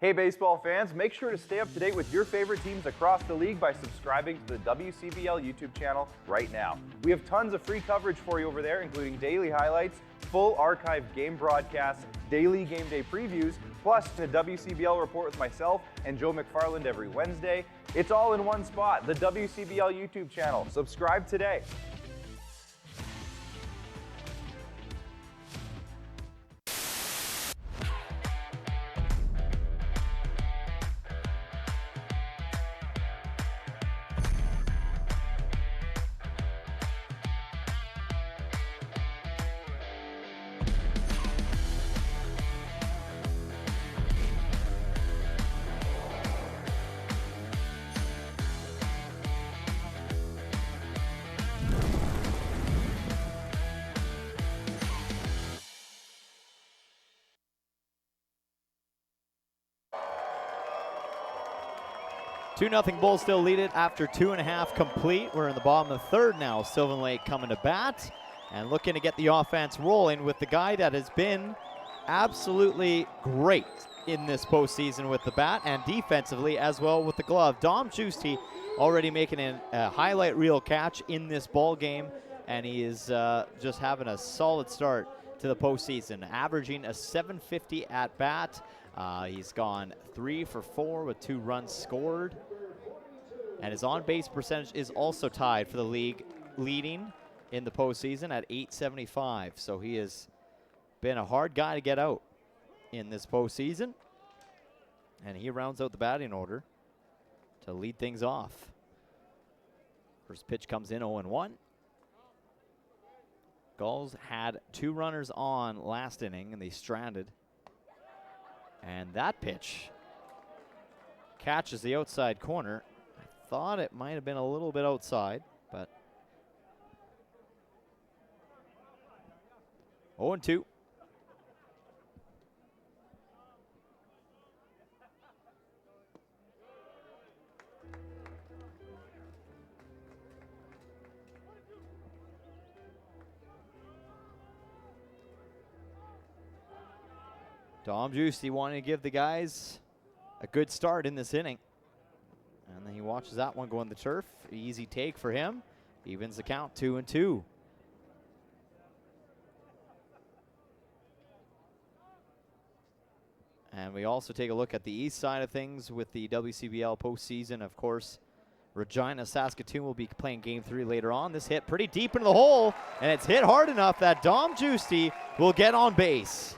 Hey baseball fans, make sure to stay up to date with your favorite teams across the league by subscribing to the WCBL YouTube channel right now. We have tons of free coverage for you over there, including daily highlights, full archived game broadcasts, daily game day previews, plus the WCBL report with myself and Joe McFarland every Wednesday. It's all in one spot, the WCBL YouTube channel. Subscribe today. 2-0 Bulls still lead it after 2.5 complete. We're in the bottom of the third now. Sylvan Lake coming to bat and looking to get the offense rolling with the guy that has been absolutely great in this postseason with the bat and defensively as well with the glove. Dom Giusti already making a highlight reel catch in this ball game, and he is just having a solid start to the postseason, averaging a .750 at bat. He's gone 3 for 4 with 2 runs scored. And his on-base percentage is also tied for the league leading in the postseason at .875. So he has been a hard guy to get out in this postseason. And he rounds out the batting order to lead things off. First pitch comes in 0-1. Gulls had 2 runners on last inning and they stranded. And that pitch catches the outside corner. I thought it might have been a little bit outside, but 0-2. Dom Giusti wanting to give the guys a good start in this inning. And then he watches that one go on the turf. Easy take for him. Evens the count, 2-2. And we also take a look at the east side of things with the WCBL postseason. Of course, Regina, Saskatchewan will be playing game 3 later on. This hit pretty deep into the hole, and it's hit hard enough that Dom Giusti will get on base.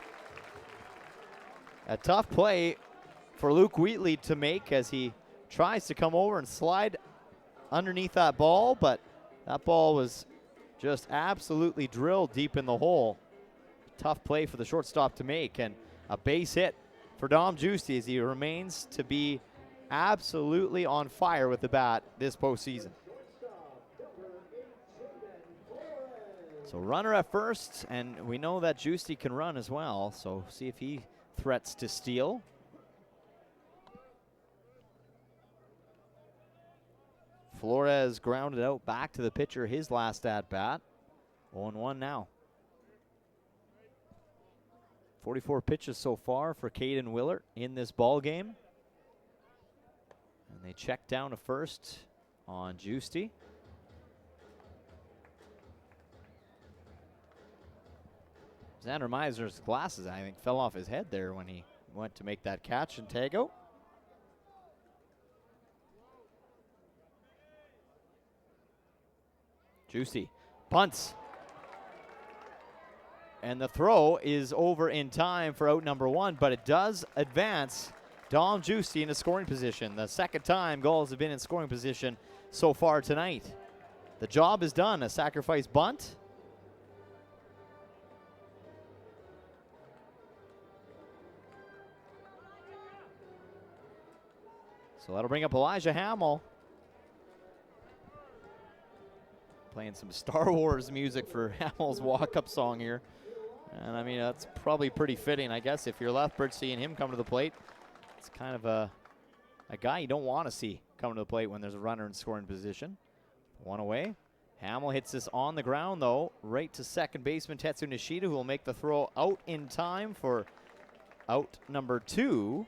A tough play for Luke Wheatley to make as he tries to come over and slide underneath that ball, but that ball was just absolutely drilled deep in the hole. Tough play for the shortstop to make, and a base hit for Dom Giusti as he remains to be absolutely on fire with the bat this postseason. So runner at first, and we know that Giusti can run as well, so see if he threats to steal. Flores grounded out back to the pitcher his last at bat. 0-1 now. 44 pitches so far for Caden Willert in this ball game. And they check down to first on Giusti. Xander Meiser's glasses, I think, fell off his head there when he went to make that catch and tag out. Giusti punts. And the throw is over in time for out number 1, but it does advance Dom Giusti into scoring position. The second time Gulls have been in scoring position so far tonight. The job is done, a sacrifice bunt. So that'll bring up Elijah Hamill. Playing some Star Wars music for Hamill's walk-up song here. And I mean, that's probably pretty fitting, I guess, if you're Lethbridge seeing him come to the plate. It's kind of a guy you don't want to see come to the plate when there's a runner in scoring position. 1 away. Hamill hits this on the ground, though, right to second baseman Tetsu Nishida, who will make the throw out in time for out number 2.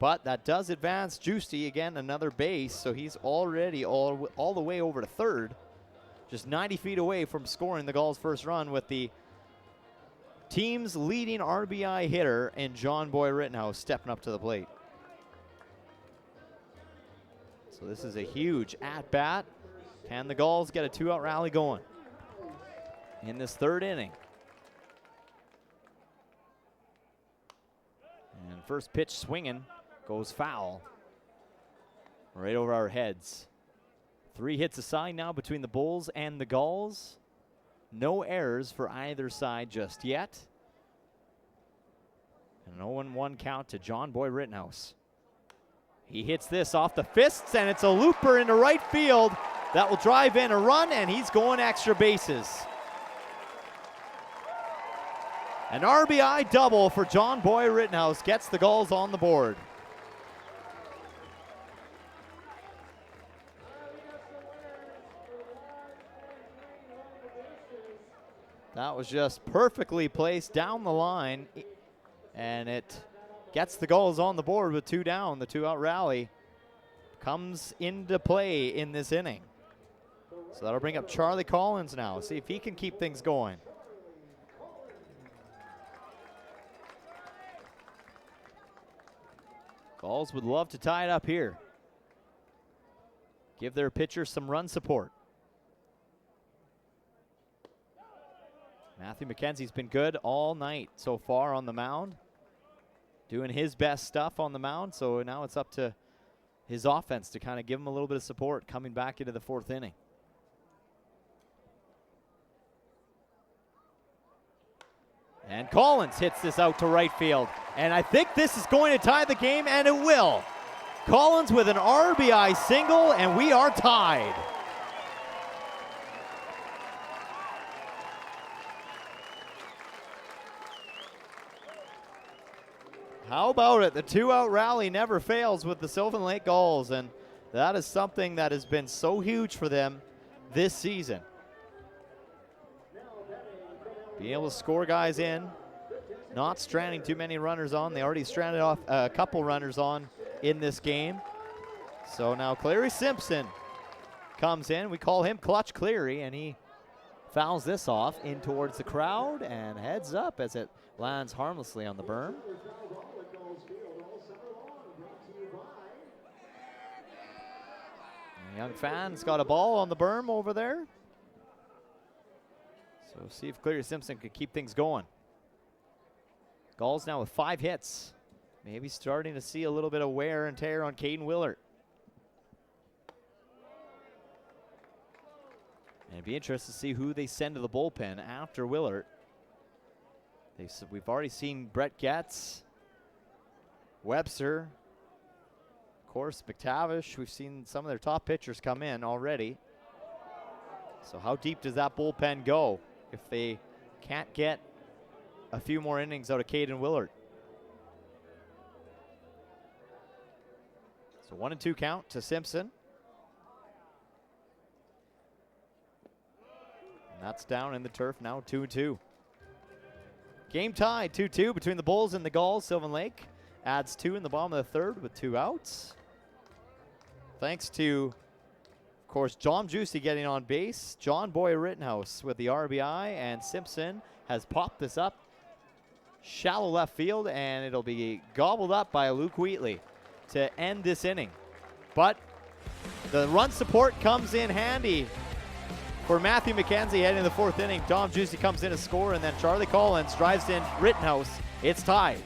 But that does advance Giusti again, another base, so he's already all the way over to third. Just 90 feet away from scoring the Gulls' first run with the team's leading RBI hitter in John Boy Rittenhouse stepping up to the plate. So this is a huge at-bat. Can the Gulls get a 2-out rally going in this third inning? And first pitch swinging goes foul right over our heads. 3 hits aside now between the Bulls and the Gulls. No errors for either side just yet. An 0-1 count to John Boy Rittenhouse. He hits this off the fists, and it's a looper into right field. That will drive in a run, and he's going extra bases. An RBI double for John Boy Rittenhouse gets the Gulls on the board. That was just perfectly placed down the line, and it gets the Gulls on the board with 2 down. The 2-out rally comes into play in this inning. So that'll bring up Charlie Collins now. See if he can keep things going. Gulls would love to tie it up here. Give their pitcher some run support. Matthew McKenzie's been good all night so far on the mound. Doing his best stuff on the mound, so now it's up to his offense to kind of give him a little bit of support coming back into the 4th inning. And Collins hits this out to right field. And I think this is going to tie the game, and it will. Collins with an RBI single, and we are tied. How about it? The 2-out rally never fails with the Sylvan Lake Gulls, and that is something that has been so huge for them this season. Being able to score guys in, not stranding too many runners on. They already stranded off a couple runners on in this game. So now Cleary Simpson comes in. We call him Clutch Cleary, and he fouls this off in towards the crowd and heads up as it lands harmlessly on the berm. The young fan's got a ball on the berm over there. So see if Cleary Simpson can keep things going. Gulls now with 5 hits. Maybe starting to see a little bit of wear and tear on Caden Willert. And it'd be interesting to see who they send to the bullpen after Willert. We've already seen Brett Getz, Webster, of course, McTavish. We've seen some of their top pitchers come in already. So how deep does that bullpen go if they can't get a few more innings out of Caden Willert? So 1-2 count to Simpson. And that's down in the turf now, 2-2. Game tied, 2-2 between the Bulls and the Gulls. Sylvan Lake adds 2 in the bottom of the 3rd with 2 outs. Thanks to, of course, John Juicy getting on base. John Boy Rittenhouse with the RBI, and Simpson has popped this up shallow left field, and it'll be gobbled up by Luke Wheatley to end this inning. But the run support comes in handy for Matthew McKenzie heading to the 4th inning. Dom Juicy comes in to score, and then Charlie Collins drives in Rittenhouse. It's tied.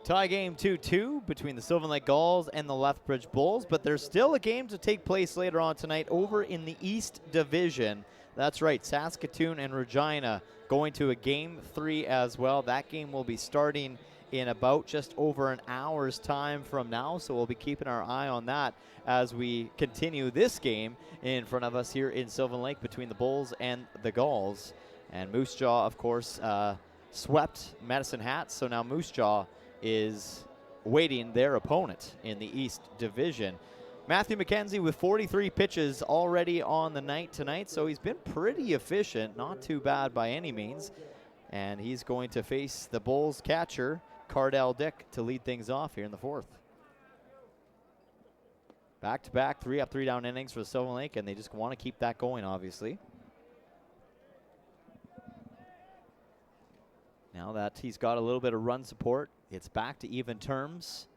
Tie game 2-2 between the Sylvan Lake Gulls and the Lethbridge Bulls, but there's still a game to take place later on tonight over in the East Division. That's right, Saskatoon and Regina going to a game 3 as well. That game will be starting in about just over an hour's time from now, so we'll be keeping our eye on that as we continue this game in front of us here in Sylvan Lake between the Bulls and the Gulls. And Moose Jaw, of course, swept Medicine Hat, so now Moose Jaw is waiting their opponent in the East Division. Matthew McKenzie with 43 pitches already on the night tonight, so he's been pretty efficient, not too bad by any means. And he's going to face the Bulls catcher, Cardell Dick, to lead things off here in the 4th. Back-to-back 3-up, 3-down innings for Sylvan Lake, and they just want to keep that going, obviously. Now that he's got a little bit of run support, it's back to even terms.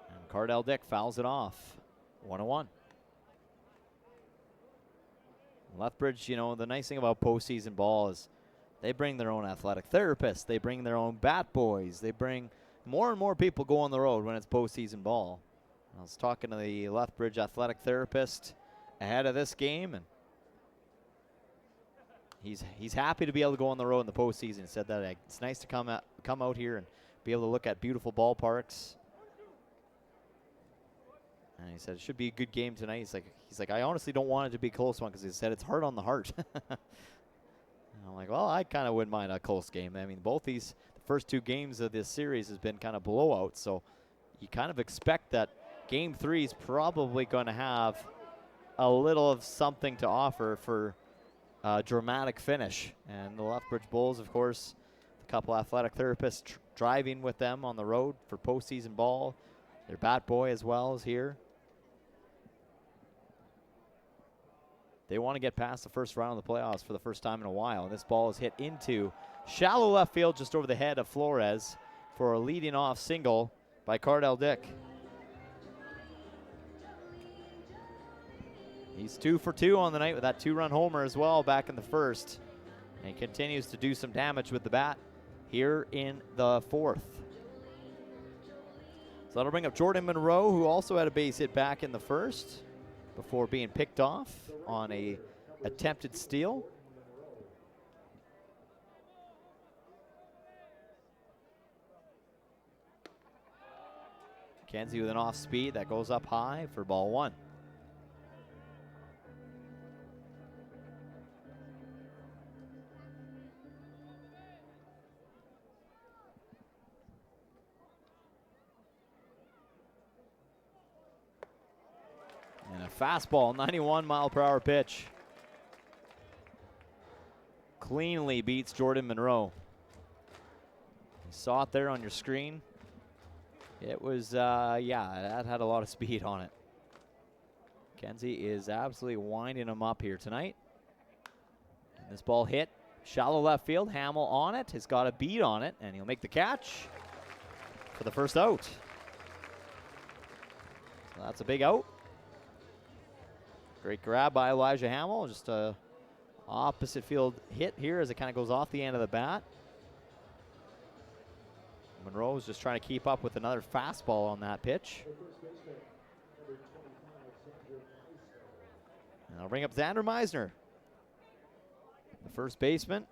And Cardell Dick fouls it off. 1-1. Lethbridge, you know, the nice thing about postseason ball is they bring their own athletic therapists. They bring their own bat boys. They bring more and more people go on the road when it's postseason ball. I was talking to the Lethbridge athletic therapist ahead of this game, and he's happy to be able to go on the road in the postseason. He said that it's nice to come out here and be able to look at beautiful ballparks. And he said it should be a good game tonight. He's like, I honestly don't want it to be a close one because he said it's hard on the heart. And I'm like, well, I kind of wouldn't mind a close game. I mean, the first 2 games of this series has been kind of blowouts, so you kind of expect that Game 3 is probably going to have a little of something to offer for a dramatic finish. And the Lethbridge Bulls, of course, a couple athletic therapists driving with them on the road for postseason ball. Their bat boy as well is here. They want to get past the first round of the playoffs for the first time in a while. And this ball is hit into shallow left field just over the head of Flores for a leading off single by Cardell Dick. He's 2 for 2 on the night with that 2-run homer as well back in the first. And he continues to do some damage with the bat here in the 4th. So that'll bring up Jordan Monroe, who also had a base hit back in the first before being picked off on a attempted steal. McKenzie with an off speed that goes up high for ball 1. And a fastball, 91-mile-per-hour pitch. Cleanly beats Jordan Monroe. You saw it there on your screen. It was, that had a lot of speed on it. Kenzie is absolutely winding him up here tonight. And this ball hit shallow left field. Hamill on it, has got a beat on it, and he'll make the catch for the first out. So that's a big out. Great grab by Elijah Hamill. Just a opposite field hit here as it kind of goes off the end of the bat. Monroe is just trying to keep up with another fastball on that pitch. And I'll bring up Xander Meisner, the first baseman.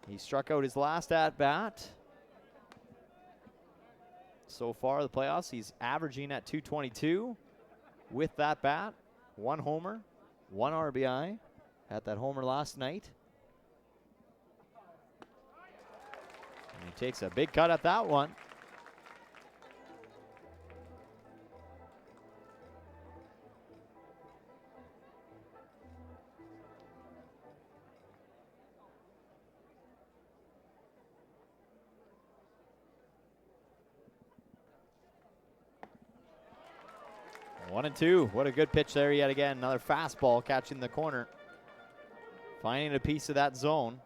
He struck out his last at-bat. So far, the playoffs, he's averaging at .222 with that bat. 1 homer, 1 RBI. Had that homer last night. And he takes a big cut at that one. One and two. What a good pitch there yet again. Another fastball catching the corner. Finding a piece of that zone.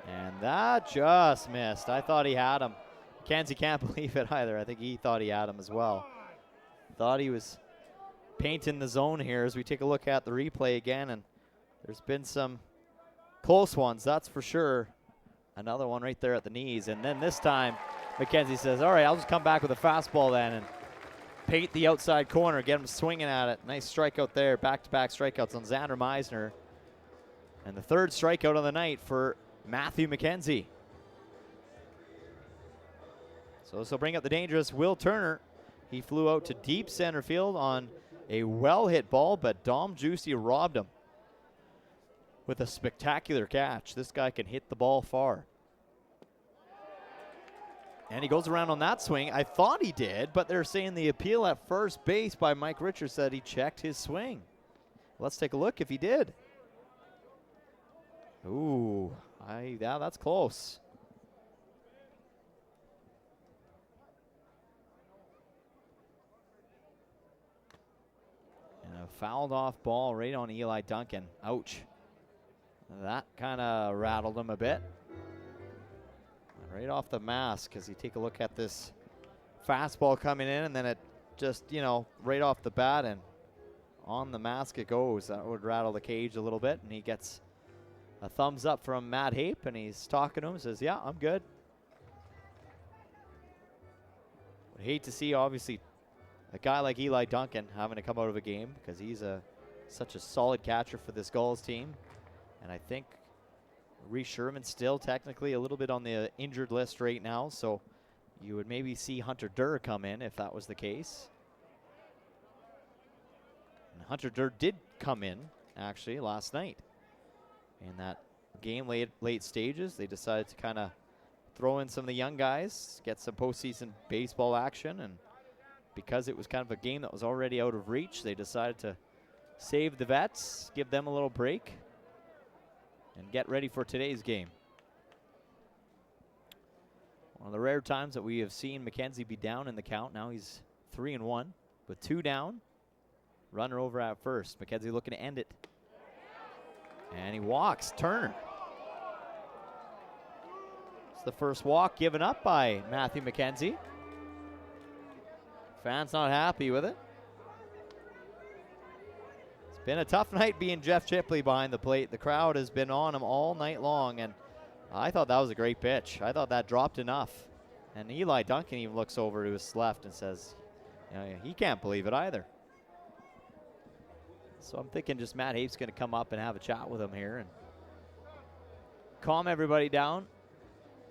And that just missed. I thought he had him. Kenzie can't believe it either. I think he thought he had him as well. Thought he was painting the zone here as we take a look at the replay again. And there's been some close ones, that's for sure. Another one right there at the knees. And then this time, McKenzie says, all right, I'll just come back with a fastball then and paint the outside corner, get him swinging at it. Nice strikeout there, back-to-back strikeouts on Xander Meisner. And the 3rd strikeout of the night for Matthew McKenzie. So this will bring up the dangerous Will Turner. He flew out to deep center field on a well-hit ball, but Dom Juicy robbed him with a spectacular catch. This guy can hit the ball far. And he goes around on that swing. I thought he did, but they're saying the appeal at first base by Mike Richards said he checked his swing. Let's take a look if he did. Ooh, yeah, that's close. fouled off ball right on Eli Duncan. Ouch. That kind of rattled him a bit. Right off the mask, as you take a look at this fastball coming in, and then it just, you know, right off the bat and on the mask it goes. That would rattle the cage a little bit, and he gets a thumbs up from Matt Hape, and he's talking to him, says, yeah, I'm good. Would hate to see, obviously, a guy like Eli Duncan having to come out of a game because he's such a solid catcher for this Gulls team. And I think Reese Sherman's still technically a little bit on the injured list right now, so you would maybe see Hunter Durr come in if that was the case. And Hunter Durr did come in, actually, last night. In that game late stages, they decided to kind of throw in some of the young guys, get some postseason baseball action, and because it was kind of a game that was already out of reach, they decided to save the vets, give them a little break, and get ready for today's game. One of the rare times that we have seen McKenzie be down in the count. Now he's 3-1 with 2 down. Runner over at first. McKenzie looking to end it. And he walks. Turner. It's the first walk given up by Matthew McKenzie. Fans not happy with it. It's been a tough night being Jeff Chipley behind the plate. The crowd has been on him all night long, and I thought that was a great pitch. I thought that dropped enough. And Eli Duncan even looks over to his left and says, you know, he can't believe it either. So I'm thinking just Matt Hape's going to come up and have a chat with him here and calm everybody down.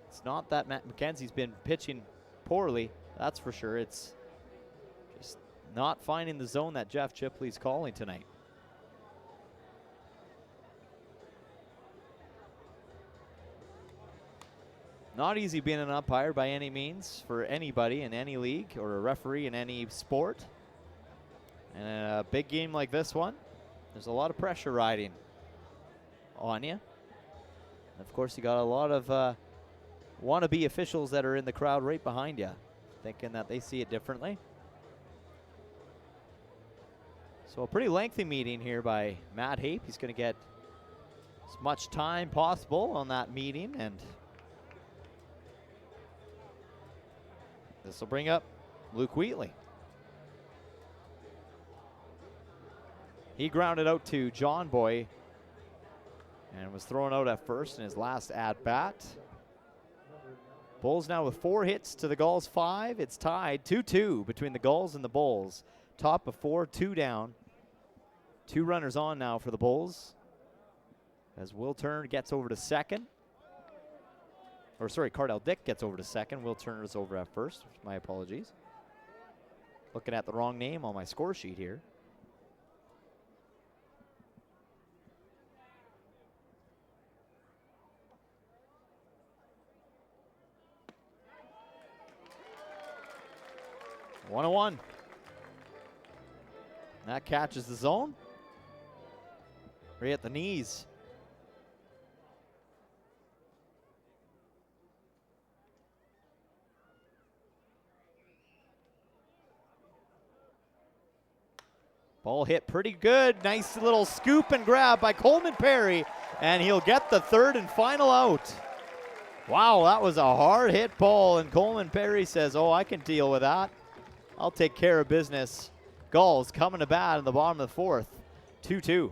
It's not that Matt McKenzie's been pitching poorly, that's for sure. It's just not finding the zone that Jeff Chipley's calling tonight. Not easy being an umpire by any means for anybody in any league or a referee in any sport. And a big game like this one, there's a lot of pressure riding on you. And of course, you got a lot of wannabe officials that are in the crowd right behind you, thinking that they see it differently. So a pretty lengthy meeting here by Matt Hape. He's going to get as much time possible on that meeting, and this will bring up Luke Wheatley. He grounded out to John Boy and was thrown out at first in his last at-bat. Bulls now with 4 hits to the Gulls 5. It's tied 2-2 between the Gulls and the Bulls. Top of 4, 2 down. 2 runners on now for the Bulls as Will Turner gets over to second. Or sorry, Cardell Dick gets over to second. Will Turner is over at first. My apologies. Looking at the wrong name on my score sheet here. One and one. That catches the zone. Right at the knees. Ball hit pretty good. Nice little scoop and grab by Coleman Perry, and he'll get the 3rd and final out. Wow, that was a hard hit ball, and Coleman Perry says, oh, I can deal with that. I'll take care of business. Gulls coming to bat in the bottom of the 4th. 2-2.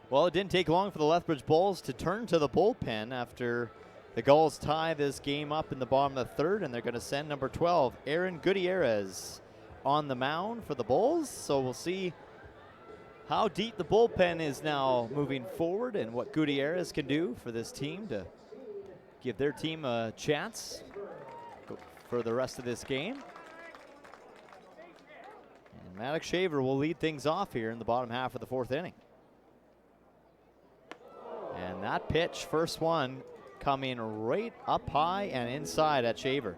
Well, it didn't take long for the Lethbridge Bulls to turn to the bullpen after the Gulls tie this game up in the bottom of the third, and they're going to send number 12, Aaron Gutierrez, on the mound for the Bulls. So we'll see how deep the bullpen is now moving forward and what Gutierrez can do for this team to give their team a chance for the rest of this game. And Maddox Shaver will lead things off here in the bottom half of the fourth inning. And that pitch, first one, coming right up high and inside at Shaver.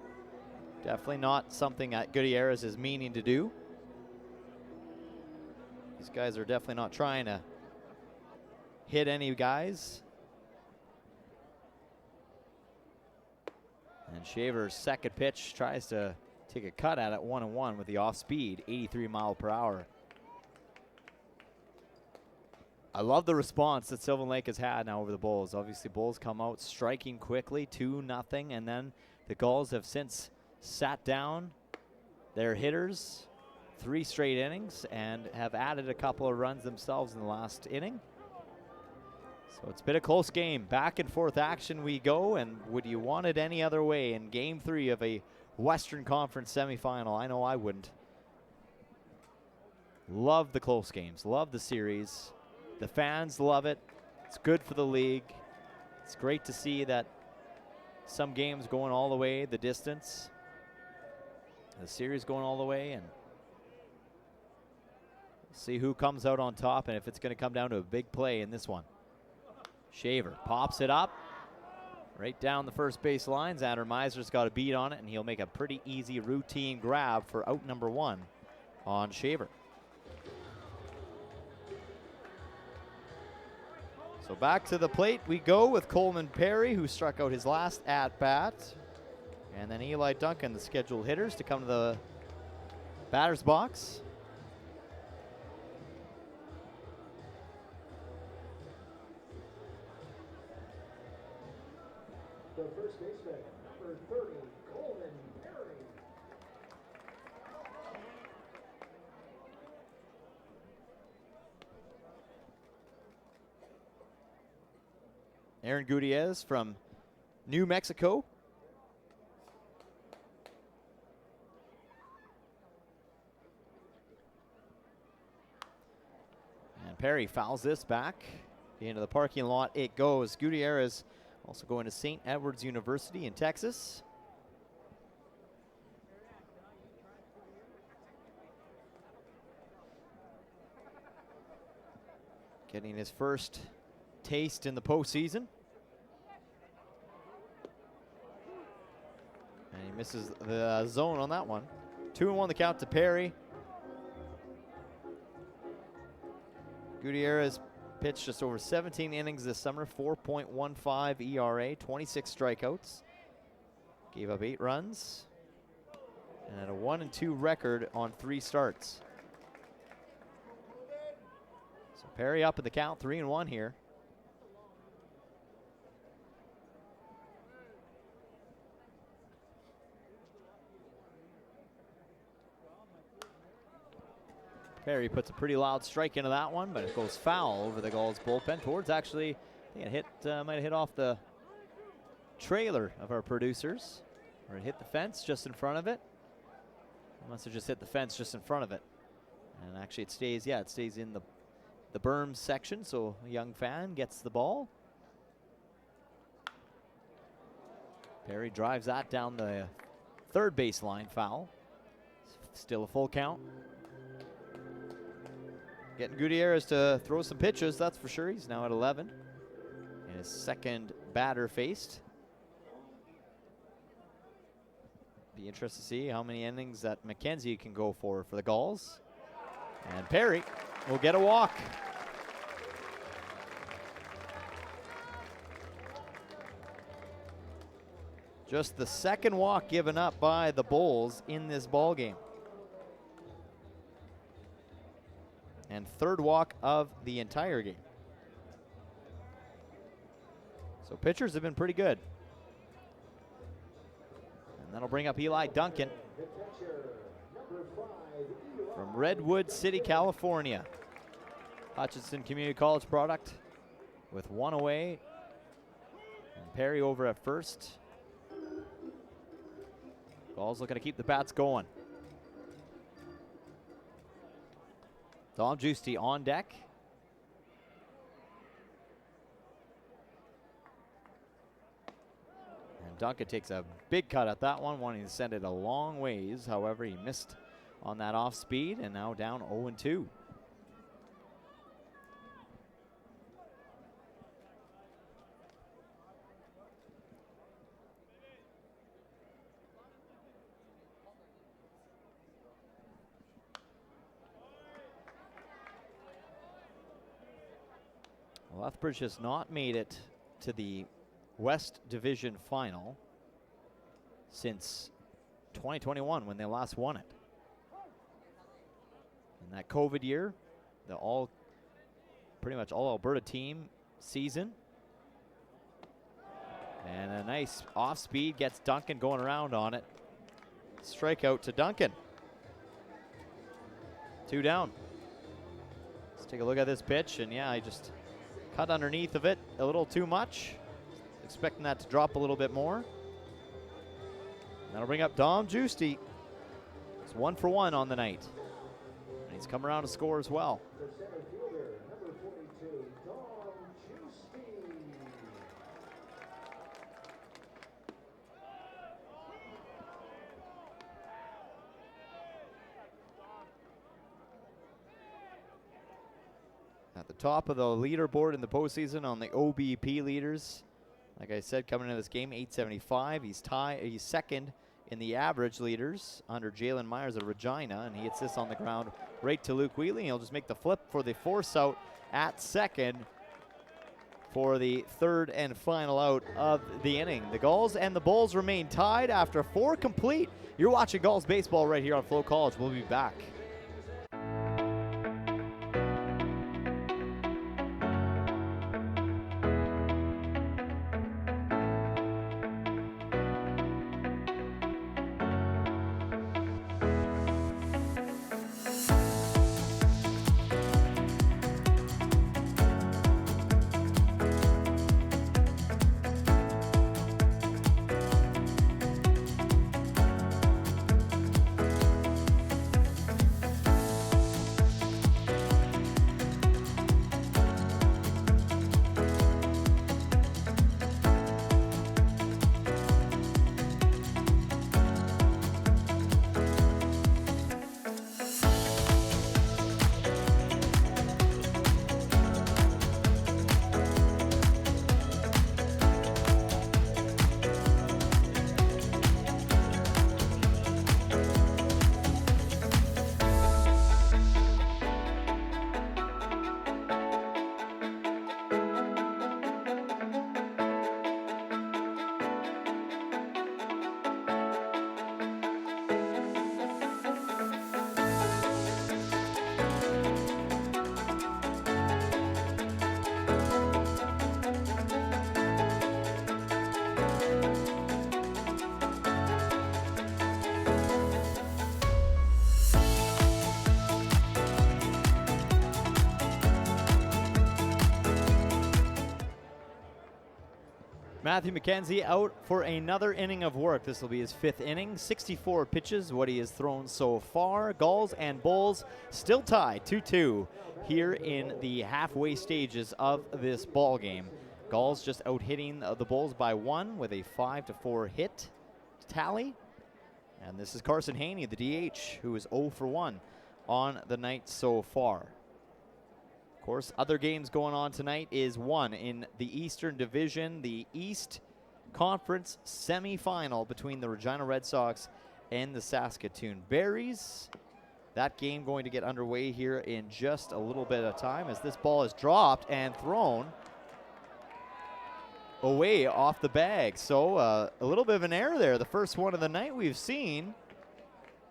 Definitely not something that Gutierrez is meaning to do. These guys are definitely not trying to hit any guys. And Shaver's second pitch tries to take a cut at it 1-1 with the off speed, 83 mile per hour. I love the response that Sylvan Lake has had now over the Bulls. Obviously, Bulls come out striking quickly, 2-0, and then the Gulls have since sat down their hitters 3 straight innings and have added a couple of runs themselves in the last inning. So it's been a close game. Back and forth action we go, and would you want it any other way in Game 3 of a Western Conference semifinal? I know I wouldn't. Love the close games, love the series. The fans love it. It's good for the league. It's great to see that some games going all the way the distance. The series going all the way, and see who comes out on top and if it's going to come down to a big play in this one. Shaver pops it up right down the first base line. Xander Meiser's got a beat on it, and he'll make a pretty easy routine grab for out number 1 on Shaver. So back to the plate we go with Coleman Perry, who struck out his last at-bat. And then Eli Duncan, the scheduled hitters, to come to the batter's box. The first baseman, number 30, Coleman Perry. Aaron Gutierrez from New Mexico. And Perry fouls this back into the parking lot. It goes. Gutierrez also going to St. Edward's University in Texas. Getting his first taste in the postseason. And he misses the zone on that one. 2-1 the count to Perry. Gutierrez pitched just over 17 innings this summer, 4.15 ERA, 26 strikeouts. Gave up 8 runs. And had a 1-2 record on 3 starts. So Perry up in the count, 3-1 here. Perry puts a pretty loud strike into that one, but it goes foul over the Gulls bullpen towards, actually, I think it might have hit off the trailer of our producers, or it hit the fence just in front of it. It must have just hit the fence just in front of it. And actually it stays in the berm section, so a young fan gets the ball. Perry drives that down the third baseline, foul. Still a full count. Getting Gutierrez to throw some pitches, that's for sure. He's now at 11. And his second batter faced. Be interested to see how many innings that McKenzie can go for the Gulls. And Perry will get a walk. Just the second walk given up by the Bulls in this ball game. And third walk of the entire game. So pitchers have been pretty good. And that'll bring up Eli Duncan from Redwood City, California. Hutchinson Community College product with one away. And Perry over at first. Gulls looking to keep the bats going. Dom Giusti on deck. And Duncan takes a big cut at that one, wanting to send it a long ways. However, he missed on that off speed, and now down 0-2. Lethbridge has not made it to the West Division Final since 2021 when they last won it. In that COVID year, pretty much all Alberta team season. And a nice off speed gets Duncan going around on it. Strikeout to Duncan. 2 down. Let's take a look at this pitch, and yeah, I just cut underneath of it a little too much. Expecting that to drop a little bit more. That'll bring up Dom Giusti. It's 1 for 1 on the night. And he's come around to score as well. The center fielder, number 42, Dom Giusti. At the top of the leaderboard in the postseason on the OBP leaders. Like I said, coming into this game, 875. He's second in the average leaders under Jalen Myers of Regina, and he hits this on the ground right to Luke Wheatley. He'll just make the flip for the force out at second for the third and final out of the inning. The Gulls and the Bulls remain tied after 4 complete. You're watching Gulls baseball right here on Flow College. We'll be back. Matthew McKenzie out for another inning of work. This will be his 5th inning. 64 pitches, what he has thrown so far. Gulls and Bulls still tied 2-2 here in the halfway stages of this ball game. Gulls just out hitting the Bulls by 1 with a 5-4 hit tally. And this is Carson Haney, the DH, who is 0 for 1 on the night so far. Of course, other games going on tonight is one in the Eastern Division, the East Conference semifinal between the Regina Red Sox and the Saskatoon Berries. That game going to get underway here in just a little bit of time as this ball is dropped and thrown away off the bag. So a little bit of an error there. The first one of the night we've seen.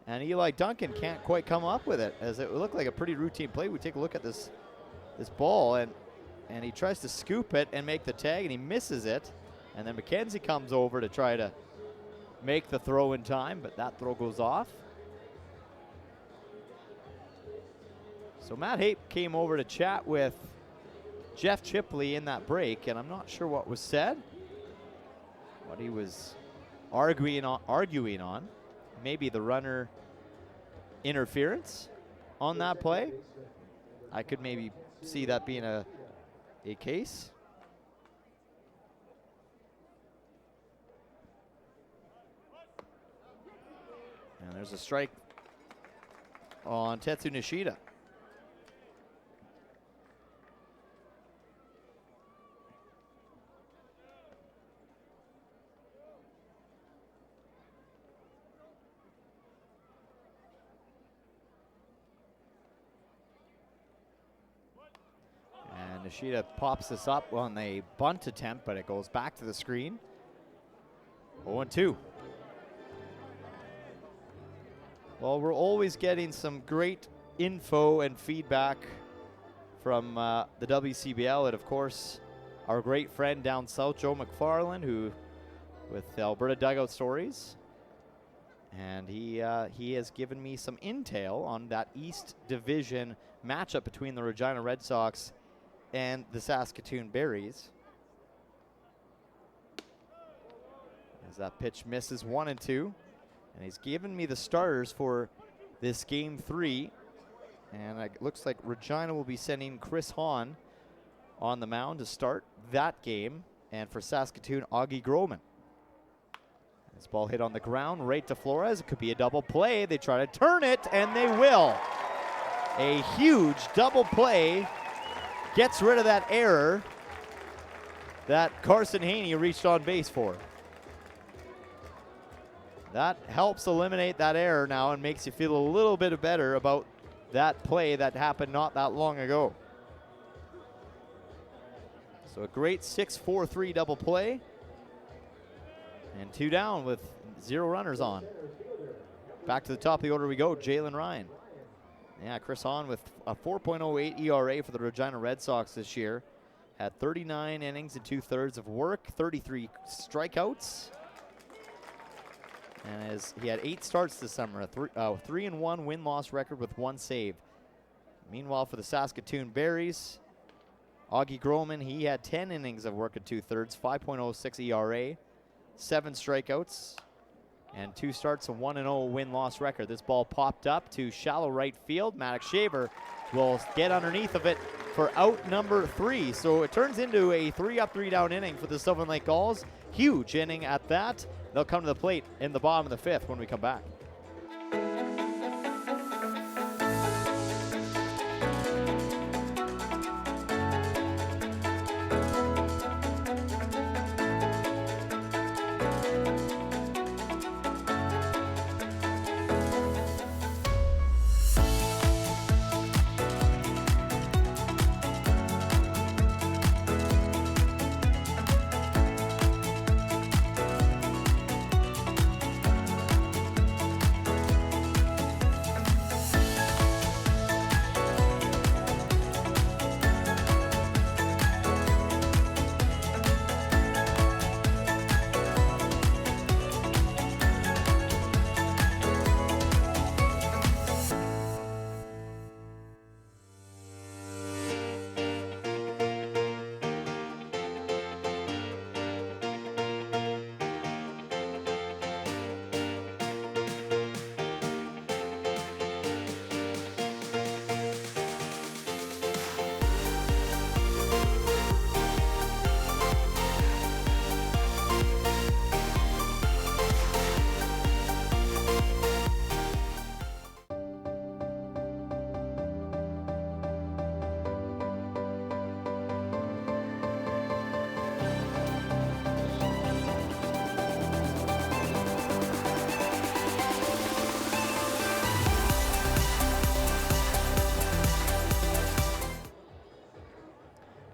And Eli Duncan can't quite come up with it, as it looked like a pretty routine play. We take a look at this ball, and he tries to scoop it and make the tag, and he misses it. And then McKenzie comes over to try to make the throw in time, but that throw goes off. So Matt Hape came over to chat with Jeff Chipley in that break, and I'm not sure what was said, what he was arguing on. Maybe the runner interference on that play. I could maybe see that being a case. And there's a strike on Tetsu Nishida. And Nishida pops this up on a bunt attempt, but it goes back to the screen. 0-2. Well, we're always getting some great info and feedback from the WCBL, and of course, our great friend down south, Joe McFarland, who with Alberta Dugout Stories, and he has given me some intel on that East Division matchup between the Regina Red Sox and the Saskatoon Berries. As that pitch misses 1-2. And he's given me the starters for this game 3. And it looks like Regina will be sending Chris Hahn on the mound to start that game. And for Saskatoon, Augie Groman. This ball hit on the ground right to Flores. It could be a double play. They try to turn it, and they will. A huge double play gets rid of that error that Carson Haney reached on base for. That helps eliminate that error now and makes you feel a little bit better about that play that happened not that long ago. So a great 6-4-3 double play. And 2 down with 0 runners on. Back to the top of the order we go, Jalen Ryan. Yeah, Chris Hahn with a 4.08 ERA for the Regina Red Sox this year. Had 39 innings and 2/3 of work, 33 strikeouts. And he had 8 starts this summer, a 3-1 win-loss record with 1 save. Meanwhile, for the Saskatoon Berries, Augie Groman, he had 10 innings of work and 2/3, 5.06 ERA, 7 strikeouts, and 2 starts, a 1-0 win-loss record. This ball popped up to shallow right field. Maddox Shaver will get underneath of it for out number 3. So it turns into a 3-up, 3-down inning for the Sylvan Lake Gulls. Huge inning at that. They'll come to the plate in the bottom of the 5th when we come back.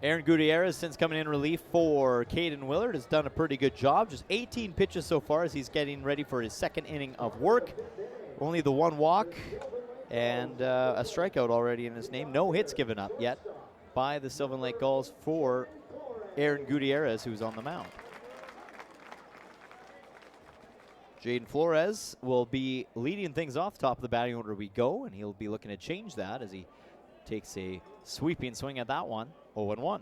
Aaron Gutierrez, since coming in relief for Caden Willard, has done a pretty good job. Just 18 pitches so far as he's getting ready for his 2nd inning of work. Only the 1 walk and a strikeout already in his name. No hits given up yet by the Sylvan Lake Gulls for Aaron Gutierrez, who's on the mound. Jaden Flores will be leading things off top of the batting order we go, and he'll be looking to change that as he takes a sweeping swing at that one, 0-1.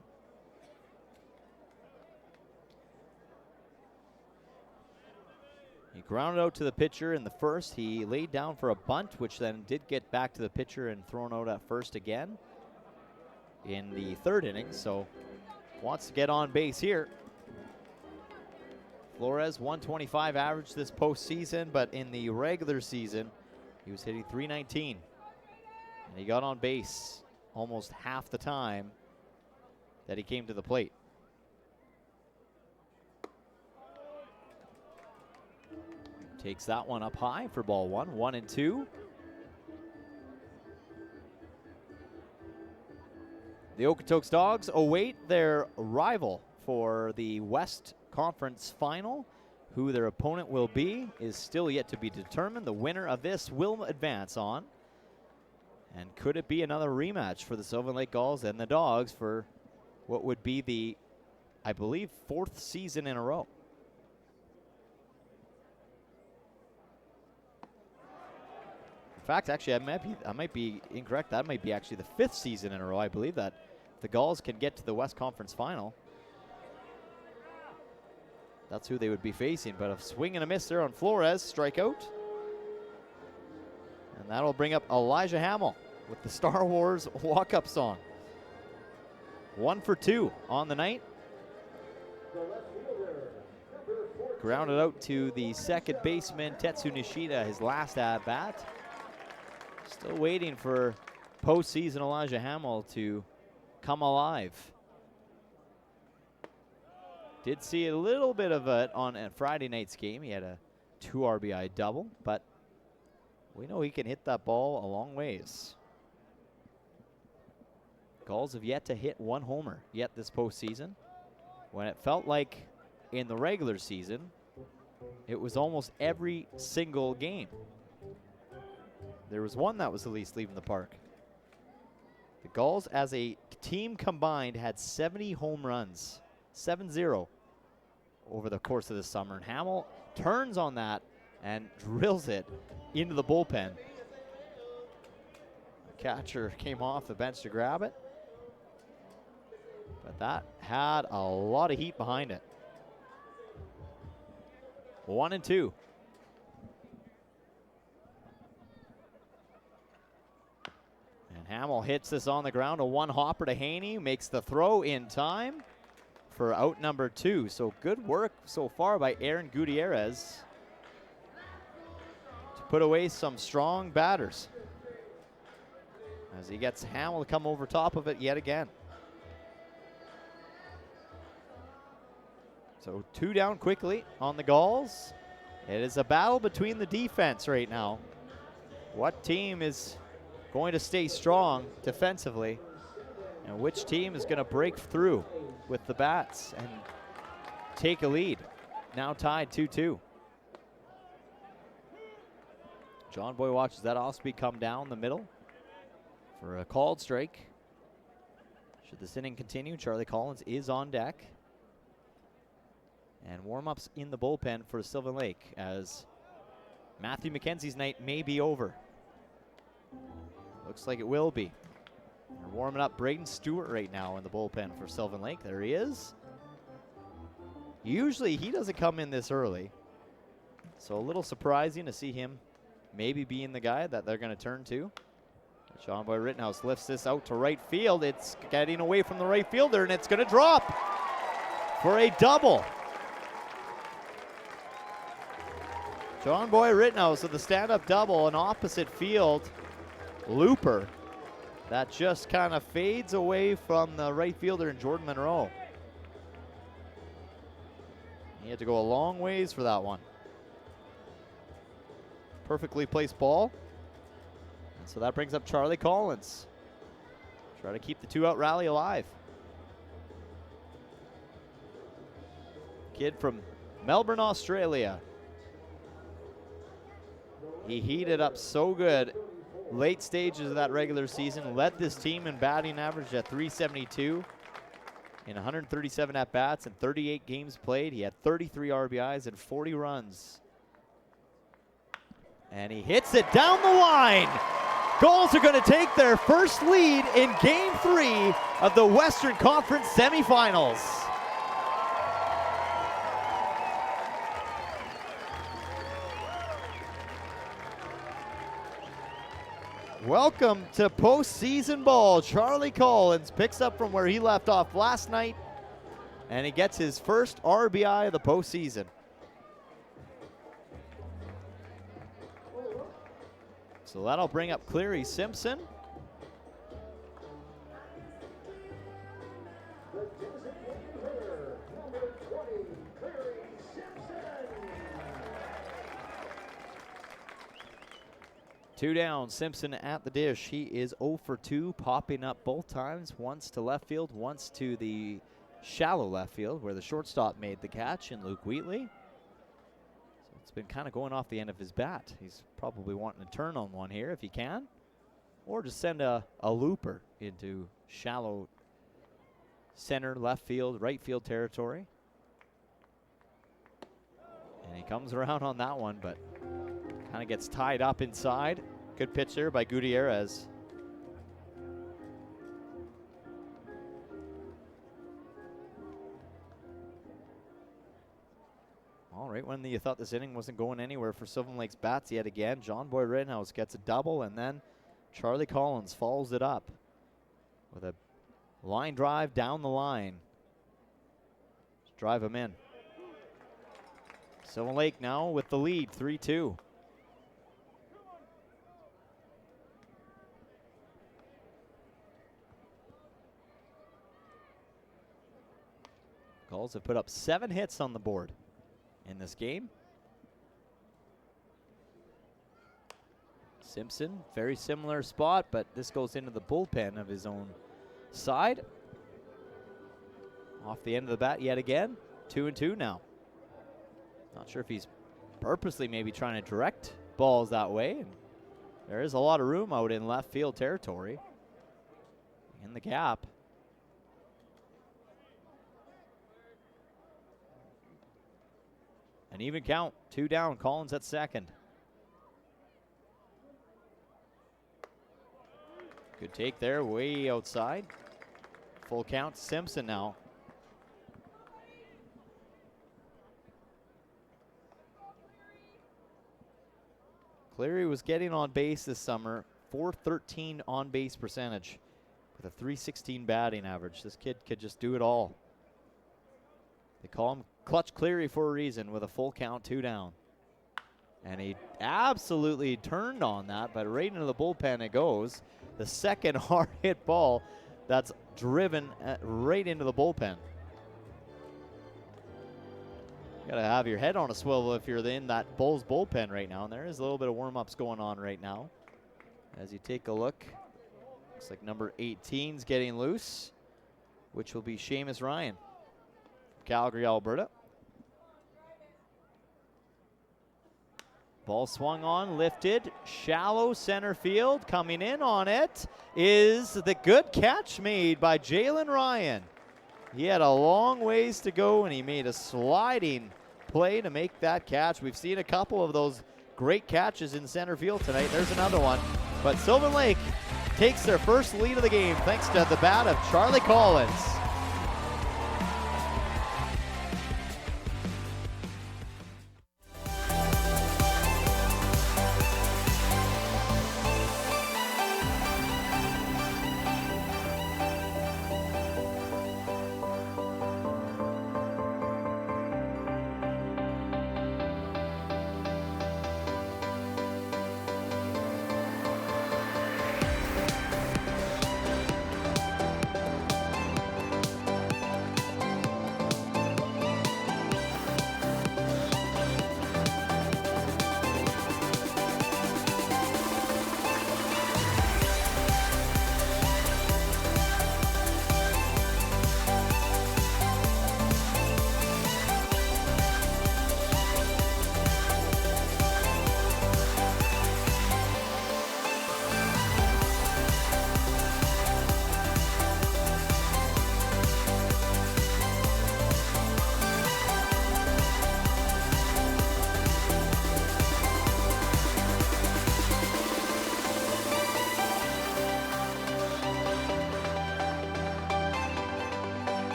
He grounded out to the pitcher in the first. He laid down for a bunt, which then did get back to the pitcher and thrown out at first again in the third inning. So wants to get on base here. Flores, 125 average this postseason, but in the regular season, he was hitting .319. And he got on base almost half the time that he came to the plate. Takes that one up high for ball one, 1-2. The Okotoks Dogs await their rival for the West Conference Final. Who their opponent will be is still yet to be determined. The winner of this will advance on. And could it be another rematch for the Sylvan Lake Gulls and the Dogs for what would be the, I believe, 4th season in a row? In fact, actually, I might be incorrect. That might be actually the 5th season in a row. I believe that the Gulls can get to the West Conference Final. That's who they would be facing. But a swing and a miss there on Flores, strikeout. And that'll bring up Elijah Hamill with the Star Wars walk-up song. 1 for 2 on the night. Grounded out to the second baseman, Tetsu Nishida, his last at-bat. Still waiting for postseason Elijah Hamill to come alive. Did see a little bit of it on Friday night's game. He had a 2 RBI double, but we know he can hit that ball a long ways. Gulls have yet to hit 1 homer yet this postseason. When it felt like in the regular season, it was almost every single game. There was one that was at least leaving the park. The Gulls as a team combined had 70 home runs, 7-0 over the course of the summer. And Hamill turns on that and drills it into the bullpen. The catcher came off the bench to grab it, but that had a lot of heat behind it. 1-2. And Hamill hits this on the ground, a 1-hopper to Haney, makes the throw in time for out number 2. So good work so far by Aaron Gutierrez to put away some strong batters as he gets Hamill to come over top of it yet again. So 2 down quickly on the Gulls. It is a battle between the defense right now. What team is going to stay strong defensively, and which team is going to break through with the bats and take a lead? Now tied 2-2. John Boy watches that off-speed come down the middle for a called strike. Should this inning continue, Charlie Collins is on deck. And warm-ups in the bullpen for Sylvan Lake as Matthew McKenzie's night may be over. Looks like it will be. They're warming up Braden Stewart right now in the bullpen for Sylvan Lake. There he is. Usually he doesn't come in this early, so a little surprising to see him maybe being the guy that they're going to turn to. Sean Boy Rittenhouse lifts this out to right field. It's getting away from the right fielder, and it's going to drop for a double. John Boy Rittenhouse with the stand-up double, an opposite field looper that just kind of fades away from the right fielder in Jordan Monroe. He had to go a long ways for that one. Perfectly placed ball. And so that brings up Charlie Collins. Try to keep the 2-out rally alive. Kid from Melbourne, Australia. He heated up so good late stages of that regular season, led this team in batting average at .372 in 137 at-bats and 38 games played. He had 33 RBIs and 40 runs. And he hits it down the line Gulls are going to take their first lead in Game 3 of the Western Conference semifinals. Welcome to postseason ball. Charlie Collins picks up from where he left off last night, and he gets his first RBI of the postseason. So that'll bring up Cleary Simpson. Two down, Simpson at the dish. He is 0 for 2, popping up both times, once to left field, once to the shallow left field where the shortstop made the catch in Luke Wheatley. So it's been kind of going off the end of his bat. He's probably wanting to turn on one here if he can, or just send a looper into shallow center, left field, right field territory. And he comes around on that one, but kind of gets tied up inside. Good pitch there by Gutierrez. All right, when you thought this inning wasn't going anywhere for Sylvan Lake's bats yet again, John Boy Rittenhouse gets a double, and then Charlie Collins follows it up with a line drive down the line. Just drive him in. Sylvan Lake now with the lead, 3-2. Gulls have put up 7 hits on the board in this game. Simpson, very similar spot, but this goes into the bullpen of his own side. Off the end of the bat yet again. 2-2 now. Not sure if he's purposely maybe trying to direct balls that way. And there is a lot of room out in left field territory. In the gap. An even count, 2 down, Collins at second. Good take there, way outside. Full count, Simpson now. Cleary was getting on base this summer, .413 on base percentage with a .316 batting average. This kid could just do it all. They call him Clutch Cleary for a reason with a full count, 2 down. And he absolutely turned on that, but right into the bullpen it goes. The second hard hit ball that's driven right into the bullpen. You gotta have your head on a swivel if you're in that Bulls bullpen right now. And there is a little bit of warm-ups going on right now. As you take a look, looks like number 18's getting loose, which will be Seamus Ryan. Calgary, Alberta. Ball swung on, lifted, shallow center field. Coming in on it is the good catch made by Jalen Ryan. He had a long ways to go, and he made a sliding play to make that catch. We've seen a couple of those great catches in center field tonight. There's another one. But Sylvan Lake takes their first lead of the game thanks to the bat of Charlie Collins.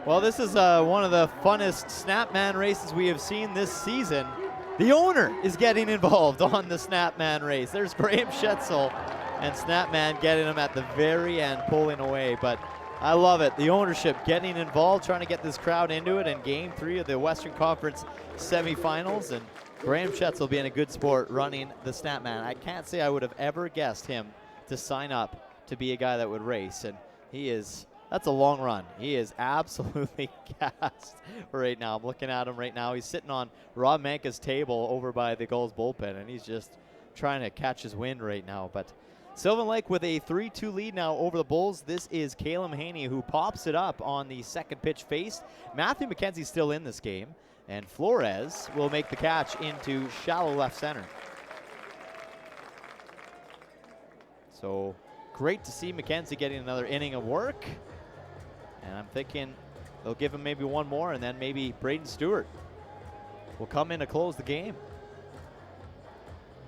Well, this is one of the funnest Snapman races we have seen this season. The owner is getting involved on the Snapman race. There's Graham Schetzel and Snapman getting him at the very end, pulling away. But I love it. The ownership getting involved, trying to get this crowd into it in Game 3 of the Western Conference semifinals. And Graham Schetzel being a good sport running the Snapman. I can't say I would have ever guessed him to sign up to be a guy that would race. And he is... That's a long run. He is absolutely gassed right now. I'm looking at him right now. He's sitting on Rob Manka's table over by the Gulls bullpen, and he's just trying to catch his wind right now. But Sylvan Lake with a 3-2 lead now over the Bulls. This is Caleb Haney who pops it up on the second pitch faced. Matthew McKenzie's still in this game, and Flores will make the catch into shallow left center. So great to see McKenzie getting another inning of work. And I'm thinking they'll give him maybe one more, and then maybe Braden Stewart will come in to close the game.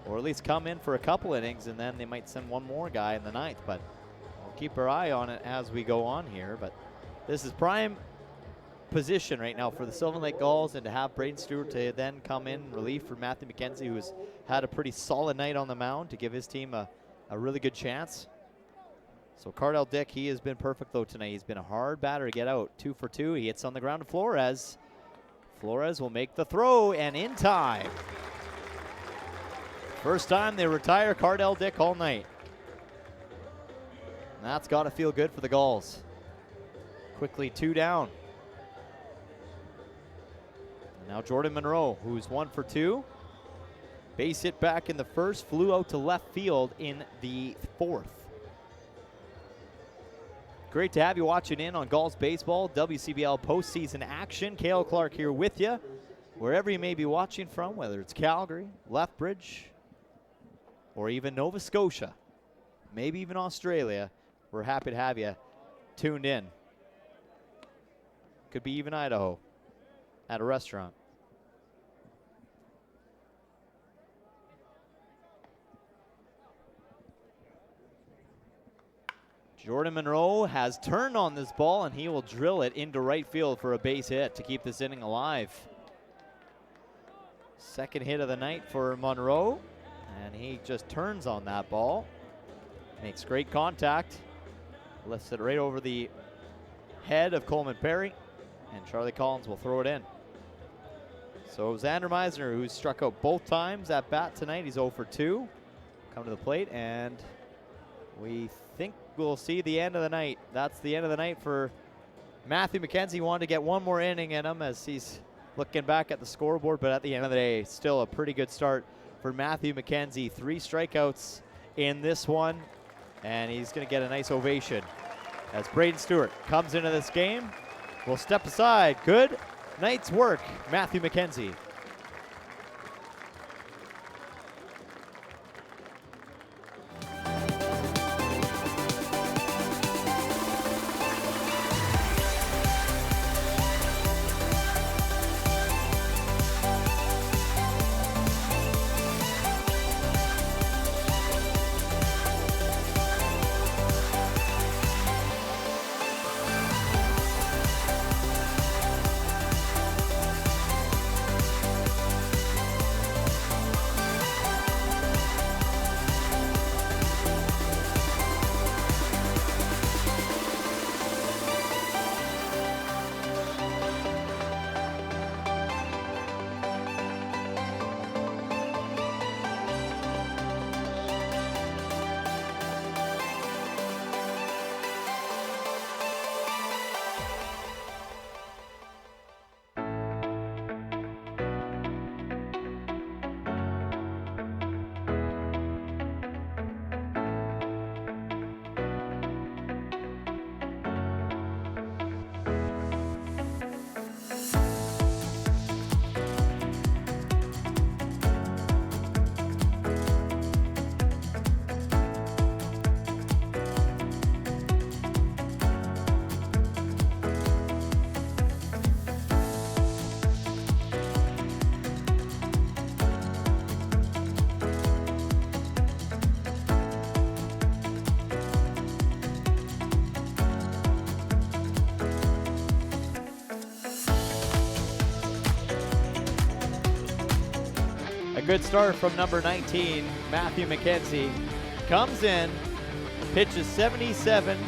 Or at least come in for a couple innings, and then they might send one more guy in the ninth. But we'll keep our eye on it as we go on here. But this is prime position right now for the Sylvan Lake Gulls, and to have Braden Stewart to then come in relief for Matthew McKenzie, who's had a pretty solid night on the mound, to give his team a really good chance. So Cardell Dick, he has been perfect though tonight. He's been a hard batter to get out. 2 for 2. He hits on the ground to Flores. Flores will make the throw, and in time. First time they retire Cardell Dick all night. And that's got to feel good for the Gulls. Quickly 2 down. And now Jordan Monroe, who's 1 for 2. Base hit back in the first, flew out to left field in the fourth. Great to have you watching in on Gulls Baseball, WCBL postseason action. Cale Clark here with you, wherever you may be watching from, whether it's Calgary, Lethbridge, or even Nova Scotia, maybe even Australia. We're happy to have you tuned in. Could be even Idaho at a restaurant. Jordan Monroe has turned on this ball, and he will drill it into right field for a base hit to keep this inning alive. Second hit of the night for Monroe, and he just turns on that ball. Makes great contact. Lifts it right over the head of Coleman Perry, and Charlie Collins will throw it in. So Xander Meisner, who's struck out both times at bat tonight, he's 0 for 2. Come to the plate, and we think we'll see the end of the night. That's the end of the night for Matthew McKenzie. He wanted to get one more inning in him as he's looking back at the scoreboard, but at the end of the day, still a pretty good start for Matthew McKenzie. 3 strikeouts in this one, and he's going to get a nice ovation as Braden Stewart comes into this game. We'll step aside. Good night's work, Matthew McKenzie. A good start from number 19, Matthew McKenzie. Comes in, pitches 77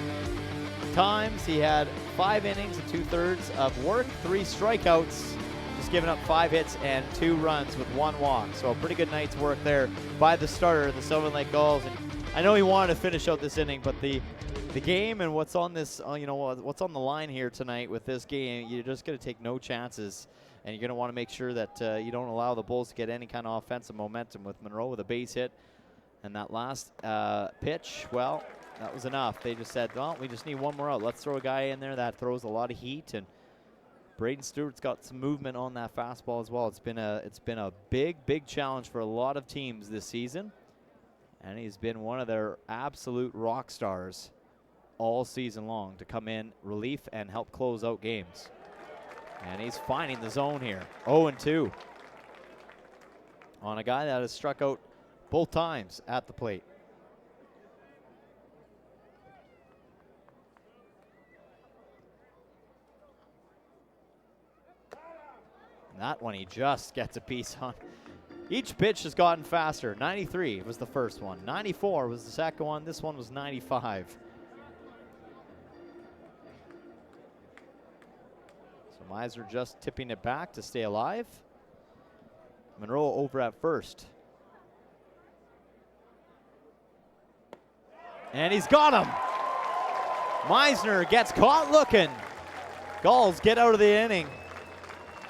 times. He had 5 innings and 2/3 of work, 3 strikeouts, just giving up 5 hits and 2 runs with 1 walk. So a pretty good night's work there by the starter, the Sylvan Lake Gulls. And I know he wanted to finish out this inning, but the game and what's on this, what's on the line here tonight with this game, you're just going to take no chances, and you're going to want to make sure that you don't allow the Bulls to get any kind of offensive momentum. With Monroe with a base hit, and that last pitch, well, that was enough. They just said, well, we just need one more out. Let's throw a guy in there that throws a lot of heat, and Braden Stewart's got some movement on that fastball as well. It's been a big challenge for a lot of teams this season, and he's been one of their absolute rock stars all season long to come in relief and help close out games. And he's finding the zone here. 0-2 on a guy that has struck out both times at the plate. And that one he just gets a piece on. Each pitch has gotten faster. 93 was the first one. 94 was the second one. This one was 95. So Meisner just tipping it back to stay alive. Monroe over at first. And he's got him. Meisner gets caught looking. Gulls get out of the inning.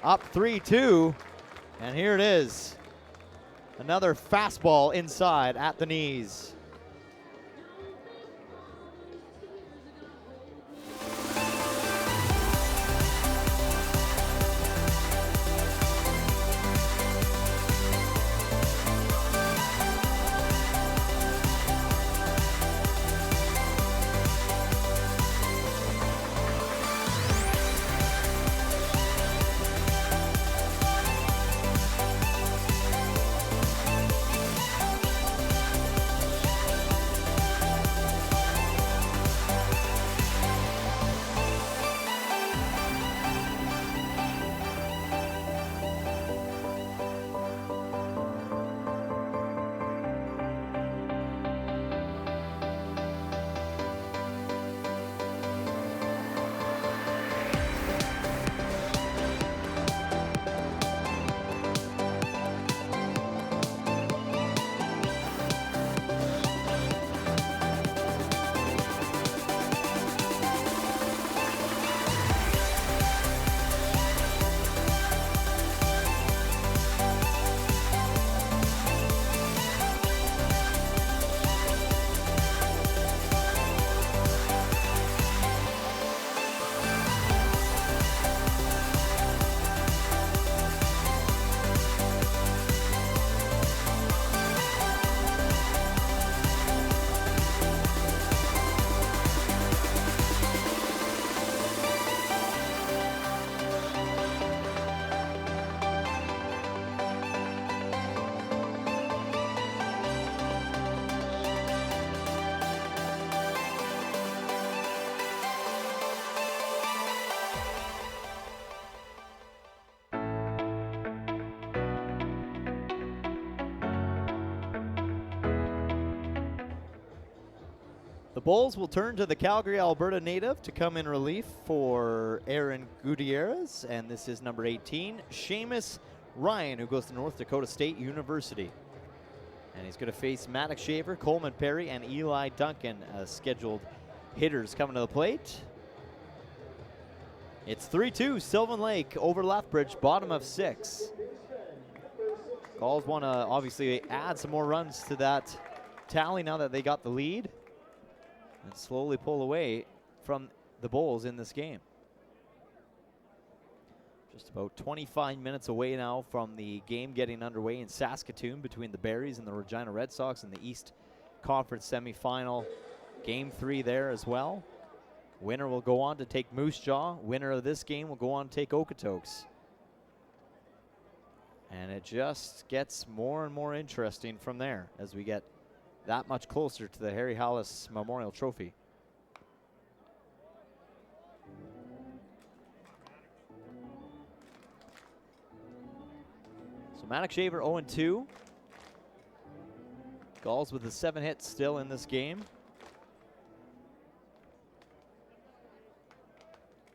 Up 3-2. And here it is. Another fastball inside at the knees. The Bulls will turn to the Calgary, Alberta native to come in relief for Aaron Gutierrez, and this is number 18, Seamus Ryan, who goes to North Dakota State University. And he's going to face Maddox Shaver, Coleman Perry, and Eli Duncan as scheduled hitters coming to the plate. It's 3-2, Sylvan Lake over Lethbridge, bottom of 6. Gulls want to obviously add some more runs to that tally now that they got the lead, and slowly pull away from the Bulls in this game. Just about 25 minutes away now from the game getting underway in Saskatoon between the Berries and the Regina Red Sox in the East Conference semifinal. Game 3 there as well. Winner will go on to take Moose Jaw. Winner of this game will go on to take Okotoks. And it just gets more and more interesting from there as we get that much closer to the Harry Hallis Memorial Trophy. So Maddox Shaver 0-2. Gulls with the 7 hits still in this game.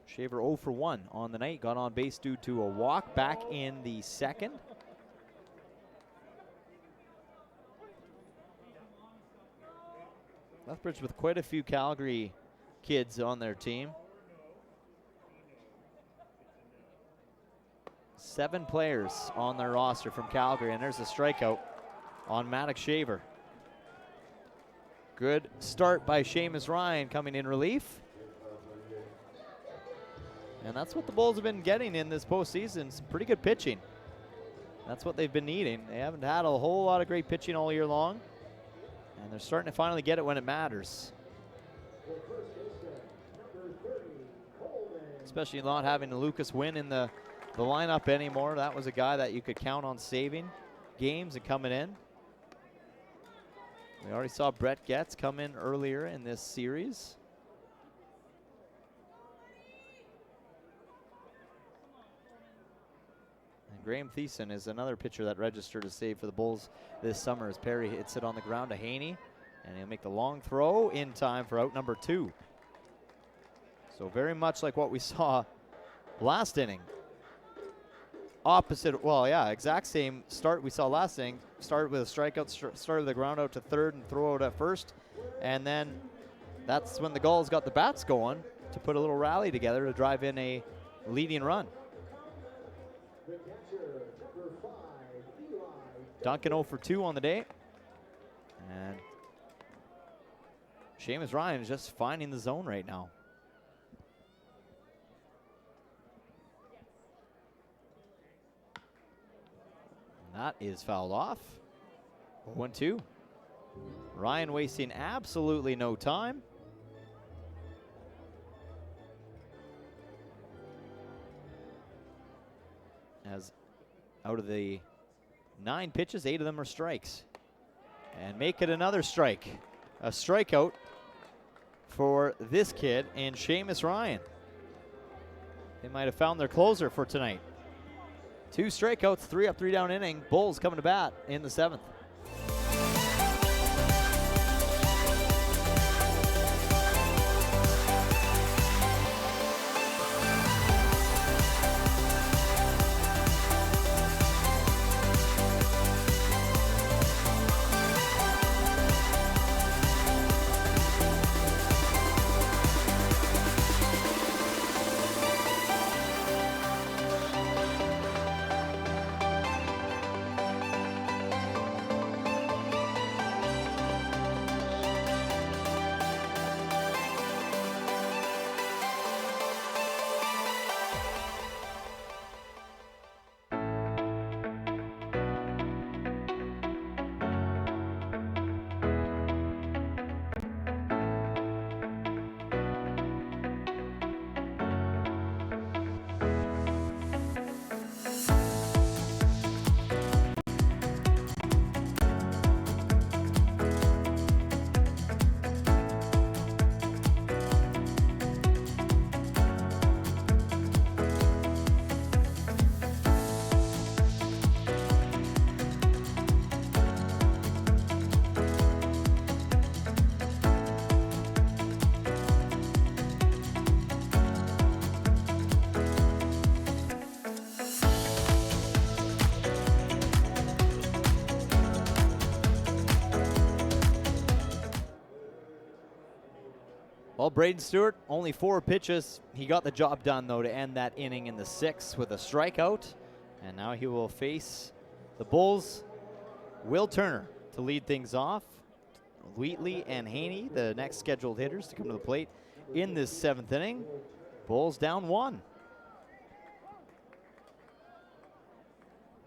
Shaver 0 for 1 on the night. Got on base due to a walk back in the second. Lethbridge with quite a few Calgary kids on their team. 7 players on their roster from Calgary, and there's a strikeout on Maddox Shaver. Good start by Seamus Ryan coming in relief. And that's what the Bulls have been getting in this postseason, some pretty good pitching. That's what they've been needing. They haven't had a whole lot of great pitching all year long, and they're starting to finally get it when it matters. Especially not having Lucas Wynn in the lineup anymore. That was a guy that you could count on saving games and coming in. We already saw Brett Getz come in earlier in this series. And Graham Thiessen is another pitcher that registered a save for the Bulls this summer as Perry hits it on the ground to Haney, and he'll make the long throw in time for out number 2. So very much like what we saw last inning. Opposite, well, yeah, exact same start we saw last inning. Started with a strikeout, started the ground out to third and throw out at first. And then that's when the Gulls got the bats going to put a little rally together to drive in a leading run. Duncan 0 for 2 on the day. And Seamus Ryan is just finding the zone right now. That is fouled off. 1-2. Ryan wasting absolutely no time. As out of the 9 pitches, 8 of them are strikes. And make it another strike. A strikeout for this kid and Seamus Ryan. They might have found their closer for tonight. 2 strikeouts, 3 up, 3 down inning. Bulls coming to bat in the 7th. Well, Braden Stewart, only 4 pitches. He got the job done, though, to end that inning in the 6th with a strikeout. And now he will face the Bulls' Will Turner to lead things off. Wheatley and Haney, the next scheduled hitters to come to the plate in this 7th inning. Bulls down 1.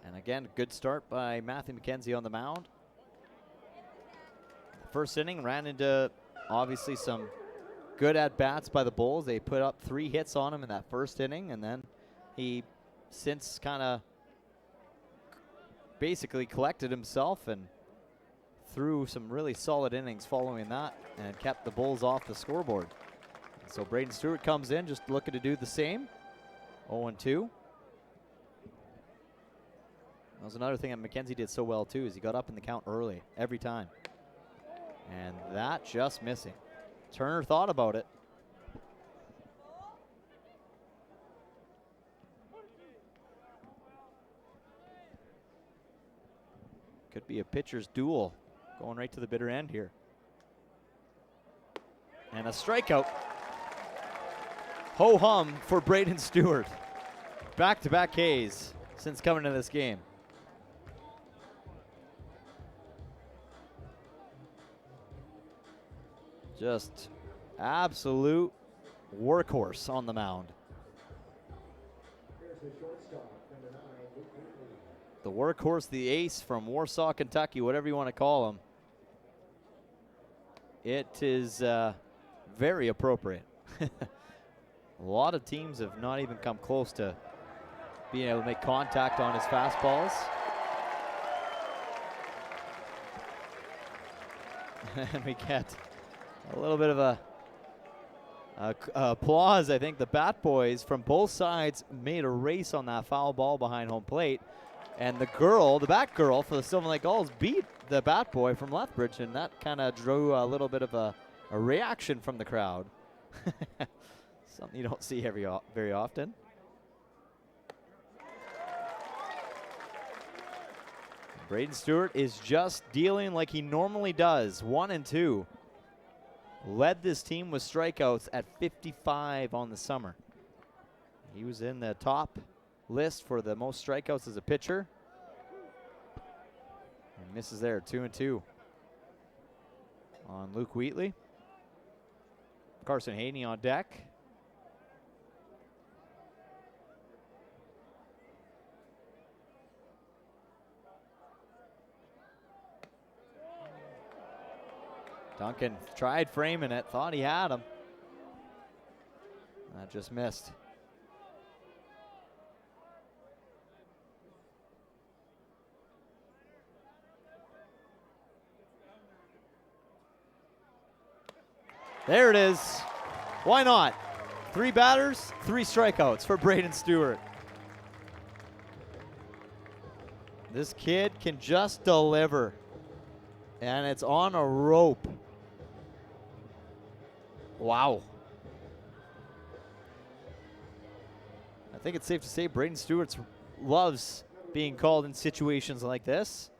And again, good start by Matthew McKenzie on the mound. First inning ran into, obviously, some good at-bats by the Bulls. They put up 3 hits on him in that first inning, and then he since kind of basically collected himself and threw some really solid innings following that and kept the Bulls off the scoreboard. And so Braden Stewart comes in just looking to do the same. 0-2. was another thing that McKenzie did so well too, is he got up in the count early every time. And that just missing. Turner thought about it. Could be a pitcher's duel going right to the bitter end here. And a strikeout. Ho-hum for Braden Stewart. Back-to-back Ks since coming to this game. Just absolute workhorse on the mound. The workhorse, the ace from Warsaw, Kentucky, whatever you want to call him. It is very appropriate. A lot of teams have not even come close to being able to make contact on his fastballs. And we get a little bit of a applause. I think the Bat Boys from both sides made a race on that foul ball behind home plate. And the Bat Girl for the Sylvan Lake Gulls beat the Bat Boy from Lethbridge, and that kind of drew a little bit of a reaction from the crowd. Something you don't see very often. Braden Stewart is just dealing like he normally does, 1-2. Led this team with strikeouts at 55 on the summer. He was in the top list for the most strikeouts as a pitcher. And misses there, 2-2 on Luke Wheatley. Carson Haney on deck. Duncan tried framing it, thought he had him. That just missed. There it is. Why not? 3 batters, 3 strikeouts for Braden Stewart. This kid can just deliver. And it's on a rope. Wow. I think it's safe to say Braden Stewart loves being called in situations like this.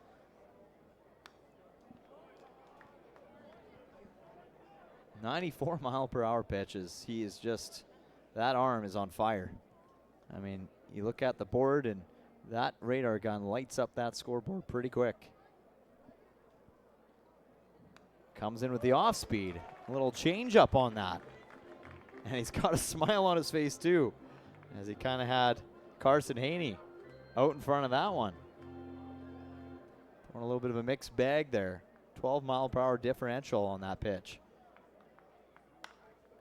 .94-mile-per-hour pitches. He is just, that arm is on fire. I mean, you look at the board and that radar gun lights up that scoreboard pretty quick. Comes in with the off speed. A little change up on that. And he's got a smile on his face too, as he kind of had Carson Haney out in front of that one. A little bit of a mixed bag there. 12-mile-per-hour differential on that pitch.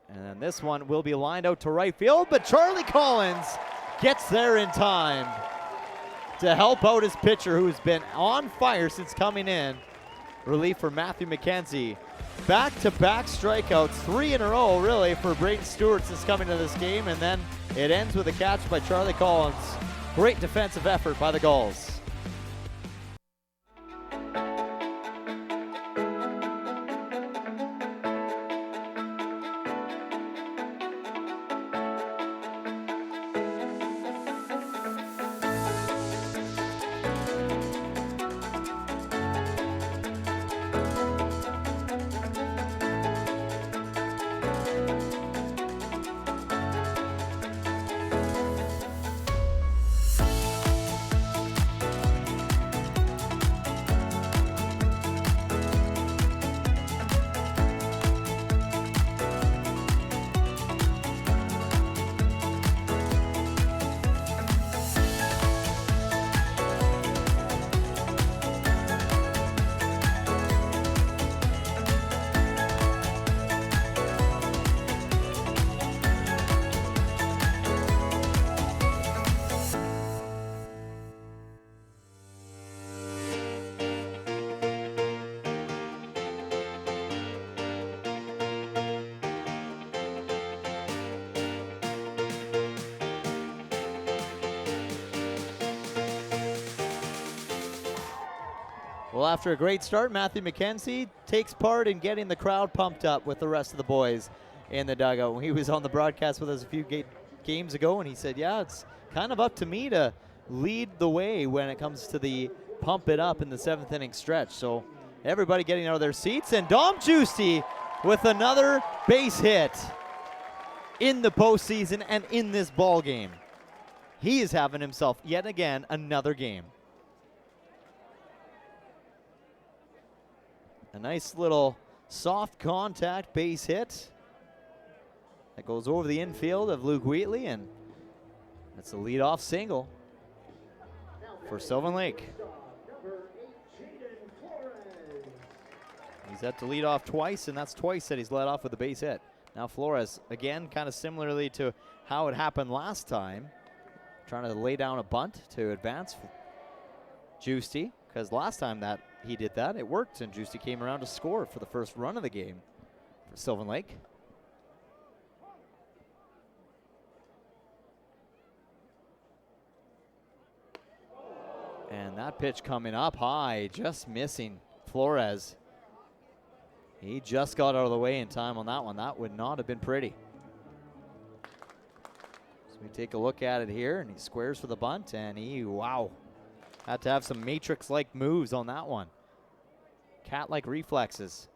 And then this one will be lined out to right field, but Charlie Collins gets there in time to help out his pitcher, who's been on fire since coming in. Relief for Matthew McKenzie. Back-to-back strikeouts, 3 in a row, really, for Braden Stewart since coming to this game. And then it ends with a catch by Charlie Collins. Great defensive effort by the Gulls. Well, after a great start, Matthew McKenzie takes part in getting the crowd pumped up with the rest of the boys in the dugout. He was on the broadcast with us a few games ago, and he said, yeah, it's kind of up to me to lead the way when it comes to the pump it up in the 7th inning stretch. So everybody getting out of their seats, and Dom Giusti with another base hit in the postseason and in this ball game. He is having himself yet again another game. A nice little soft contact base hit that goes over the infield of Luke Wheatley, and that's a leadoff single for Sylvan Lake. He's had to lead off twice, and that's twice that he's led off with a base hit. Now Flores, again, kind of similarly to how it happened last time, trying to lay down a bunt to advance Giusti, because last time that he did that, it worked, and Giusti came around to score for the first run of the game for Sylvan Lake. And that pitch coming up high, just missing Flores. He just got out of the way in time on that one. That would not have been pretty. So we take a look at it here, and he squares for the bunt, and he, wow, had to have some Matrix-like moves on that one. Cat-like reflexes.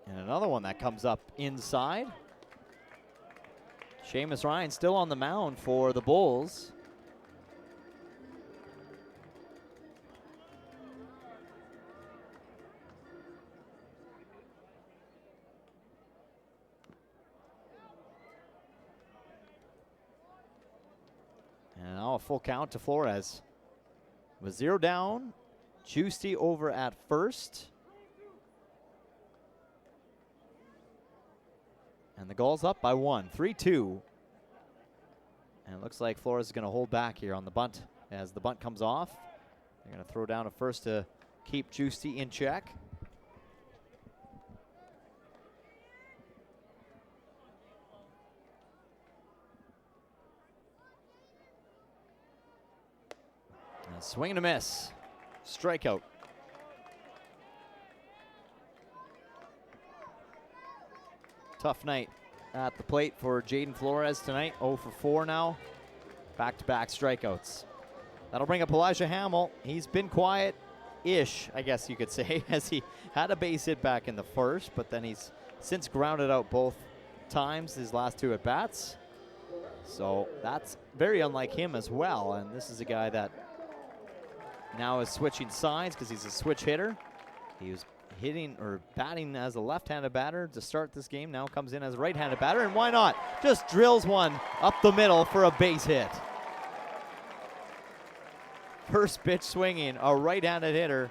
And another one that comes up inside. Seamus Ryan still on the mound for the Bulls. And now a full count to Flores. With 0 down, Giusti over at first. And the Gulls up by 1, 3-2. And it looks like Flores is going to hold back here on the bunt. As the bunt comes off, they're going to throw down a first to keep Giusti in check. And a swing and a miss. Strikeout. Tough night at the plate for Jaden Flores tonight. 0 for 4 now. Back-to-back strikeouts. That'll bring up Elijah Hamill. He's been quiet-ish, I guess you could say, as he had a base hit back in the first, but then he's since grounded out both times, his last 2 at-bats. So that's very unlike him as well, and this is a guy that now is switching sides because he's a switch hitter. He was hitting or batting as a left-handed batter to start this game, now comes in as a right-handed batter, and why not? Just drills one up the middle for a base hit. First pitch swinging, a right-handed hitter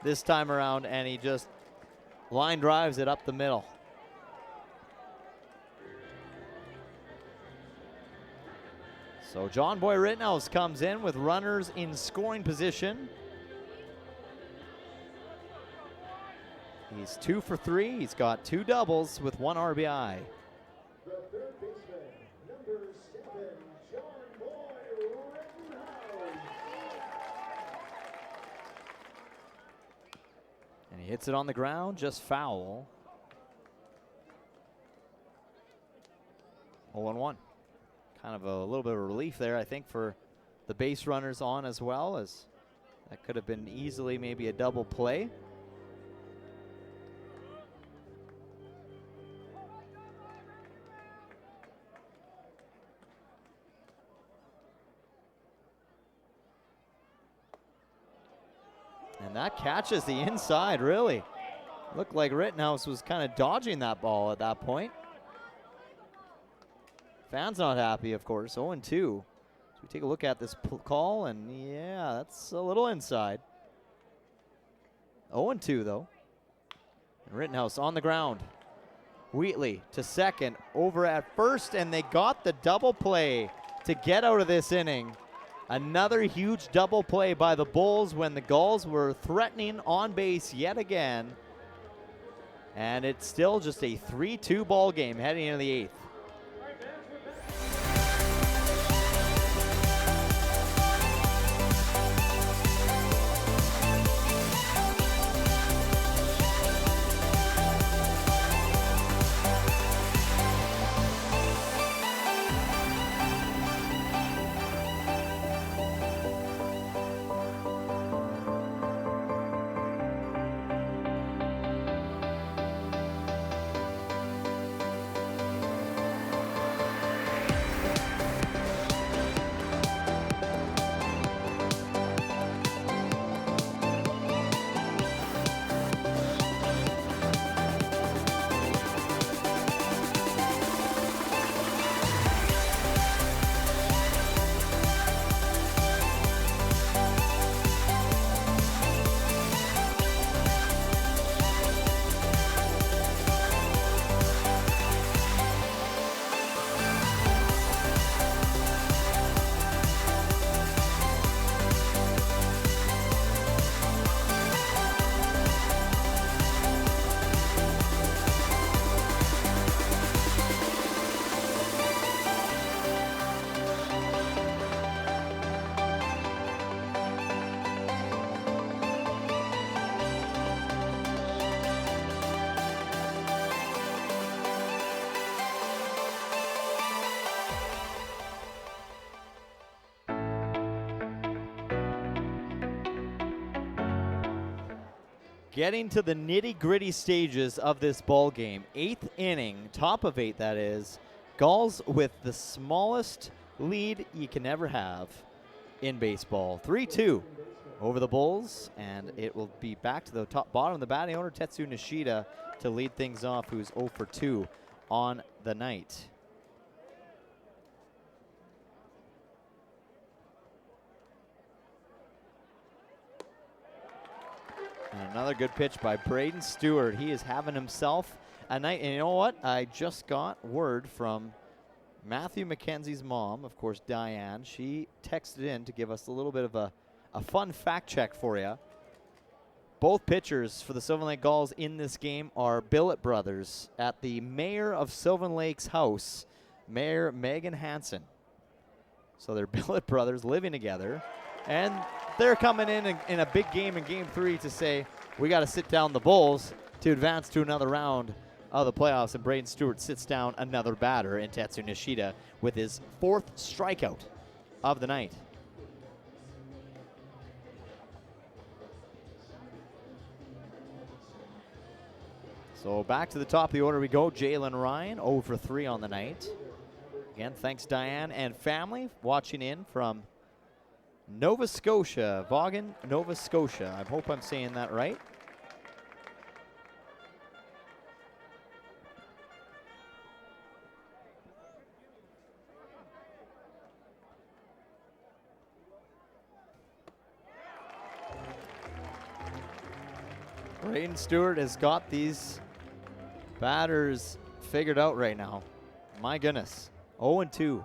this time around, and he just line drives it up the middle. So John Boy Rittenhouse comes in with runners in scoring position. He's 2 for 3. He's got 2 doubles with 1 RBI. The third baseman, number 7, John Boy Rittenhouse. And he hits it on the ground, just foul. 0-1. Kind of a little bit of relief there, I think, for the base runners on as well, as that could have been easily maybe a double play. And that catches the inside, really. Looked like Rittenhouse was kind of dodging that ball at that point. Fans not happy, of course, 0-2. So we take a look at this call, and yeah, that's a little inside. 0-2, though. And Rittenhouse on the ground. Wheatley to second, over at first, and they got the double play to get out of this inning. Another huge double play by the Bulls when the Gulls were threatening on base yet again. And it's still just a 3-2 ball game heading into the 8th. Getting to the nitty-gritty stages of this ball game. 8th inning, top of 8 that is. Gulls with the smallest lead you can ever have in baseball. 3-2 over the Bulls, and it will be back to the bottom of the batting order. Tetsu Nishida to lead things off, who's 0 for 2 on the night. And another good pitch by Braden Stewart. He is having himself a night. And you know what? I just got word from Matthew McKenzie's mom, of course, Diane. She texted in to give us a little bit of a fun fact check for you. Both pitchers for the Sylvan Lake Gulls in this game are Billet brothers at the mayor of Sylvan Lake's house, Mayor Megan Hansen. So they're Billet brothers living together. And they're coming in a big game in Game 3 to say, we got to sit down the Bulls to advance to another round of the playoffs. And Braden Stewart sits down another batter in Tetsu Nishida with his 4th strikeout of the night. So back to the top of the order we go. Jalen Ryan, 0 for 3 on the night. Again, thanks Diane and family watching in from Nova Scotia, Vaughan, Nova Scotia. I hope I'm saying that right. Braden Stewart has got these batters figured out right now. My goodness, 0-2.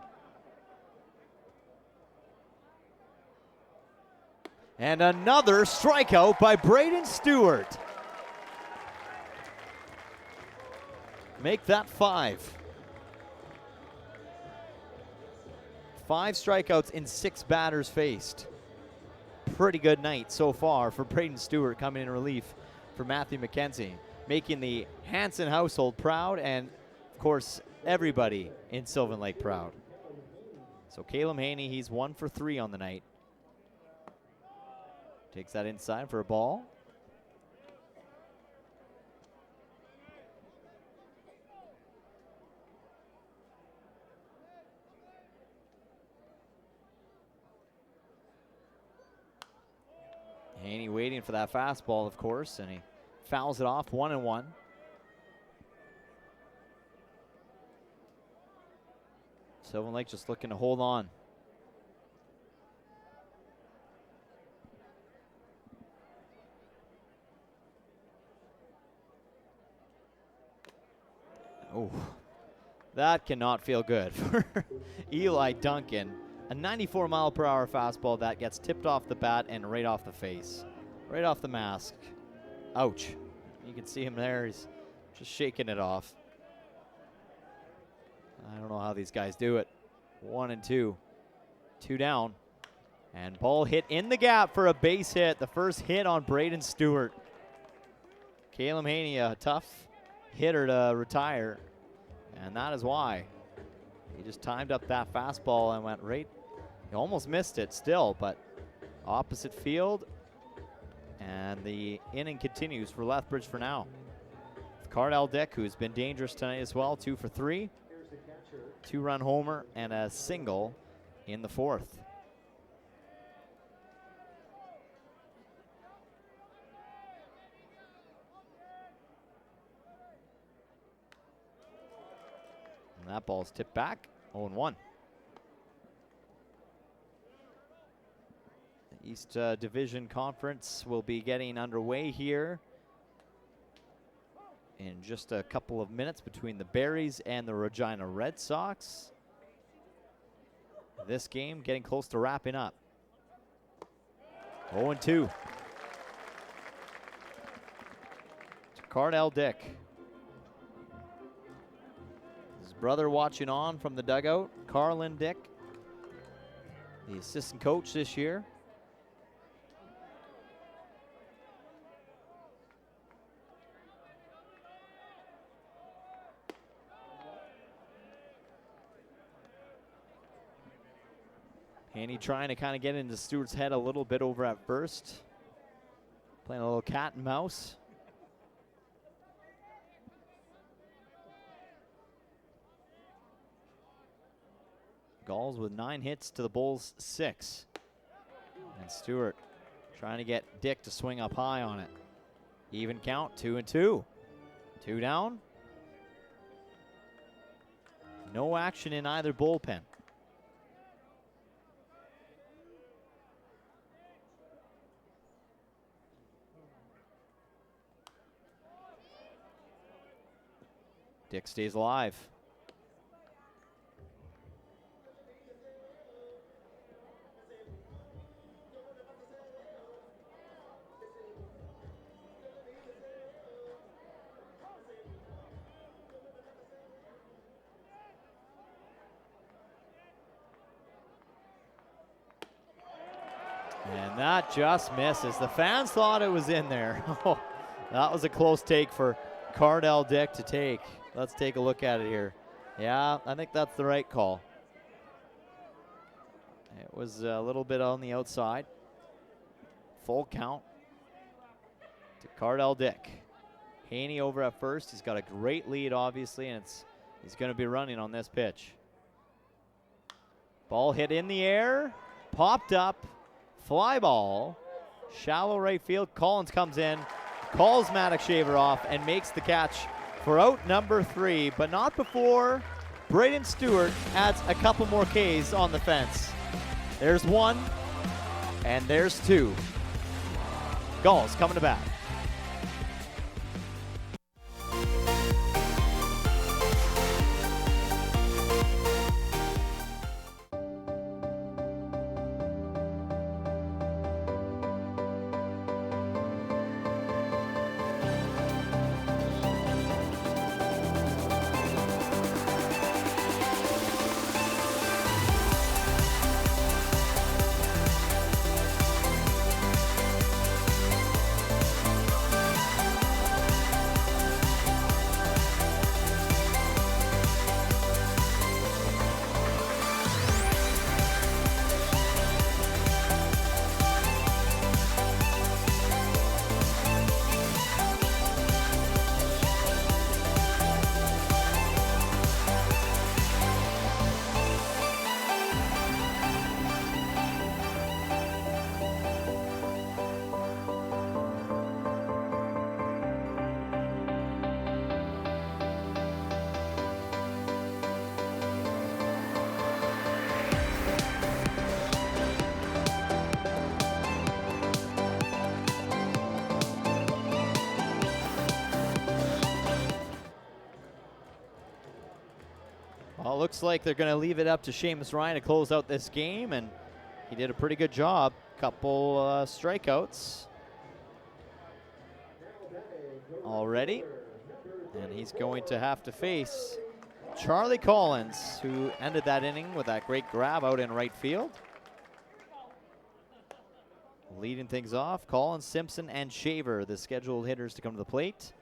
And another strikeout by Braden Stewart. Make that 5. 5 strikeouts in 6 batters faced. Pretty good night so far for Braden Stewart coming in relief for Matthew McKenzie, making the Hansen household proud and, of course, everybody in Sylvan Lake proud. So Caleb Haney, he's 1 for 3 on the night. Takes that inside for a ball. Haney waiting for that fastball, of course, and he fouls it off, 1-1. Sylvan Lake just looking to hold on. Oh, that cannot feel good for Eli Duncan A 94-mile-per-hour fastball that gets tipped off the bat and right off the face. Right off the mask. Ouch. You can see him there. He's just shaking it off. I don't know how these guys do it. 1-2. 2 down. And ball hit in the gap for a base hit. The first hit on Braden Stewart. Caleb Haney, a tough hitter to retire. And that is why. He just timed up that fastball and went right. He almost missed it still, but opposite field. And the inning continues for Lethbridge for now. Cardell Dick, who's been dangerous tonight as well, 2 for 3. 2-run homer and a single in the 4th. And that ball's tipped back, 0-1. The East Division Conference will be getting underway here in just a couple of minutes between the Berries and the Regina Red Sox. This game getting close to wrapping up. 0-2. To Cardell Dick. His brother watching on from the dugout, Carlin Dick, the assistant coach this year. Haney trying to kind of get into Stewart's head a little bit over at first. Playing a little cat and mouse. Gulls with 9 hits to the Bulls 6. And Stewart trying to get Dick to swing up high on it. Even count, 2-2. 2 down. No action in either bullpen. Dick stays alive. And that just misses. The fans thought it was in there. That was a close take for Cardell Dick to take. Let's take a look at it here. Yeah, I think that's the right call. It was a little bit on the outside. Full count to Cardell Dick. Haney over at first. He's got a great lead, obviously, and he's going to be running on this pitch. Ball hit in the air, popped up, fly ball, shallow right field. Collins comes in, calls Maddox Shaver off, and makes the catch for out number 3, but not before Braden Stewart adds a couple more Ks on the fence. There's 1, and there's 2. Gulls coming to bat. looks like they're going to leave it up to Seamus Ryan to close out this game, and he did a pretty good job. Couple strikeouts already, and he's going to have to face Charlie Collins, who ended that inning with that great grab out in right field. Leading things off, Collins, Simpson, and Shaver, the scheduled hitters to come to the plate.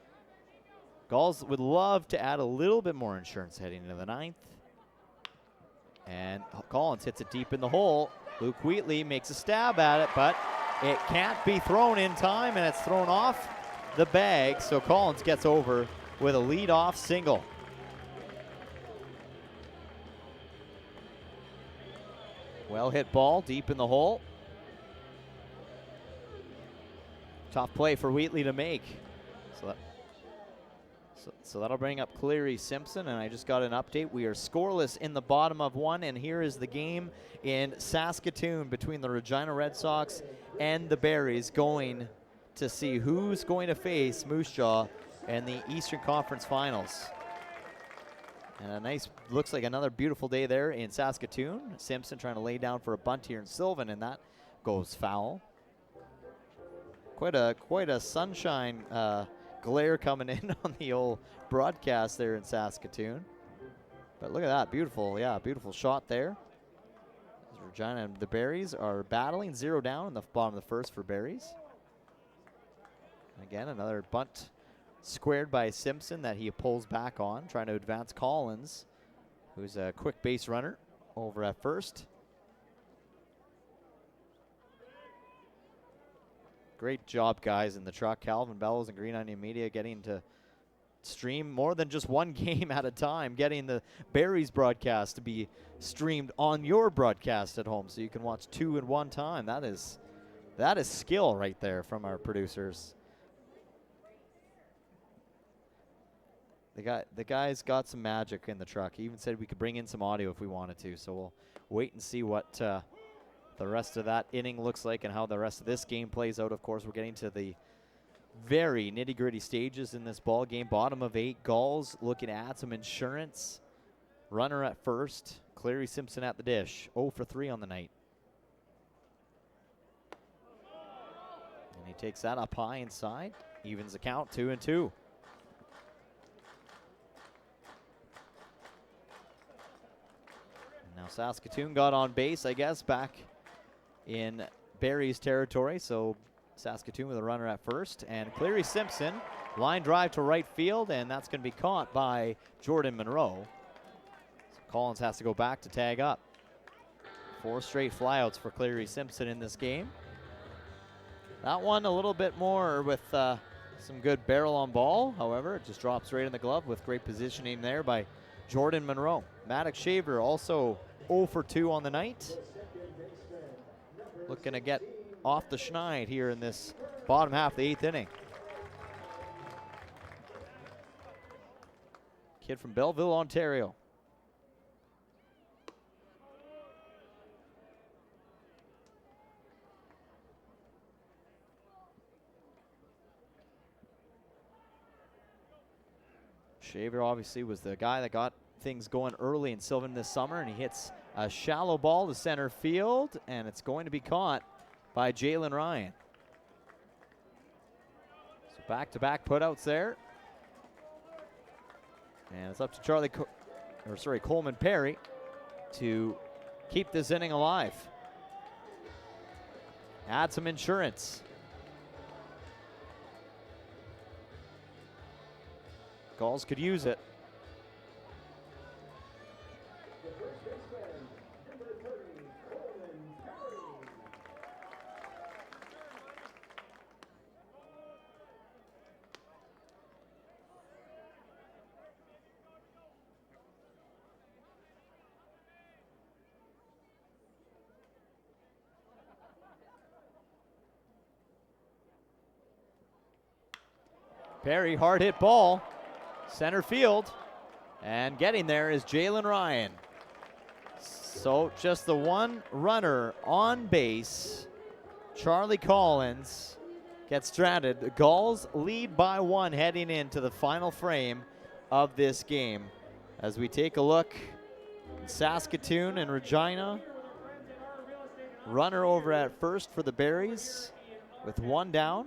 Gulls would love to add a little bit more insurance heading into the ninth. And Collins hits it deep in the hole. Luke Wheatley makes a stab at it, but it can't be thrown in time, and it's thrown off the bag, so Collins gets over with a lead-off single. Well hit ball deep in the hole. Tough play for Wheatley to make. So that'll bring up Cleary Simpson, and I just got an update. We are scoreless in the bottom of one, and here is the game in Saskatoon between the Regina Red Sox and the Berries, going to see who's going to face Moose Jaw in the Eastern Conference Finals. And a nice, looks like another beautiful day there in Saskatoon. Simpson trying to lay down for a bunt here in Sylvan, and that goes foul. Quite a sunshine glare coming in on the old broadcast there in Saskatoon. But look at that, beautiful shot there. Regina and the Berries are battling, 0 down in the bottom of the first for Berries. Again, another bunt squared by Simpson that he pulls back on, trying to advance Collins, who's a quick base runner over at first. Great job, guys, in the truck. Calvin Bellows and Green Onion Media getting to stream more than just one game at a time, getting the Berries broadcast to be streamed on your broadcast at home, so you can watch 2 at one time. That is skill right there from our producers. The guy's got some magic in the truck. He even said we could bring in some audio if we wanted to, so we'll wait and see what the rest of that inning looks like and how the rest of this game plays out. Of course, we're getting to the very nitty-gritty stages in this ball game. Bottom of 8, Gulls looking to add some insurance. Runner at first, Cleary Simpson at the dish, 0 for 3 on the night. And he takes that up high inside, evens the count, 2-2. Now Saskatoon got on base, I guess, back in Barry's territory, so Saskatoon with a runner at first, and Cleary Simpson, line drive to right field, and that's going to be caught by Jordan Monroe. So Collins has to go back to tag up. 4 straight flyouts for Cleary Simpson in this game. That one a little bit more with some good barrel on ball, however, it just drops right in the glove with great positioning there by Jordan Monroe. Maddox Shaver also 0 for 2 on the night. Looking to get off the schneid here in this bottom half of the 8th inning. Kid from Belleville, Ontario. Shaver obviously was the guy that got things going early in Sylvan this summer, and he hits a shallow ball to center field, and it's going to be caught by Jalen Ryan. So back-to-back putouts there. And it's up to Coleman Perry to keep this inning alive. Add some insurance. Gulls could use it. Perry, hard hit ball, center field, and getting there is Jalen Ryan. So just the one runner on base. Charlie Collins gets stranded. The Gulls lead by 1 heading into the final frame of this game. As we take a look Saskatoon and Regina. Runner over at first for the Berries with one down.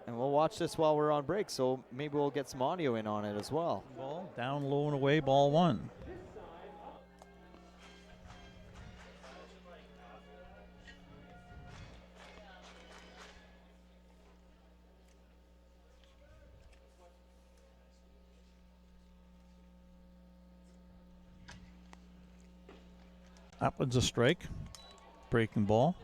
And we'll watch this while we're on break, so maybe we'll get some audio in on it as well. Ball down low and away, ball one. Uplands a strike. Breaking ball.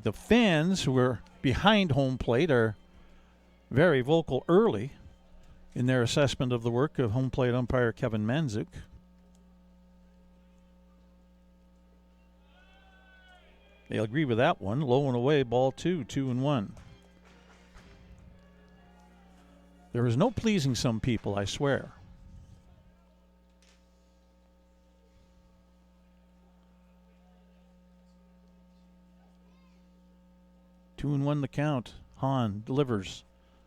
The fans who are behind home plate are very vocal early in their assessment of the work of home plate umpire Kevin Manzuk. They'll agree with that one. Low and away, ball two, 2-1. There is no pleasing some people, I swear. Two and one the count. Hahn delivers.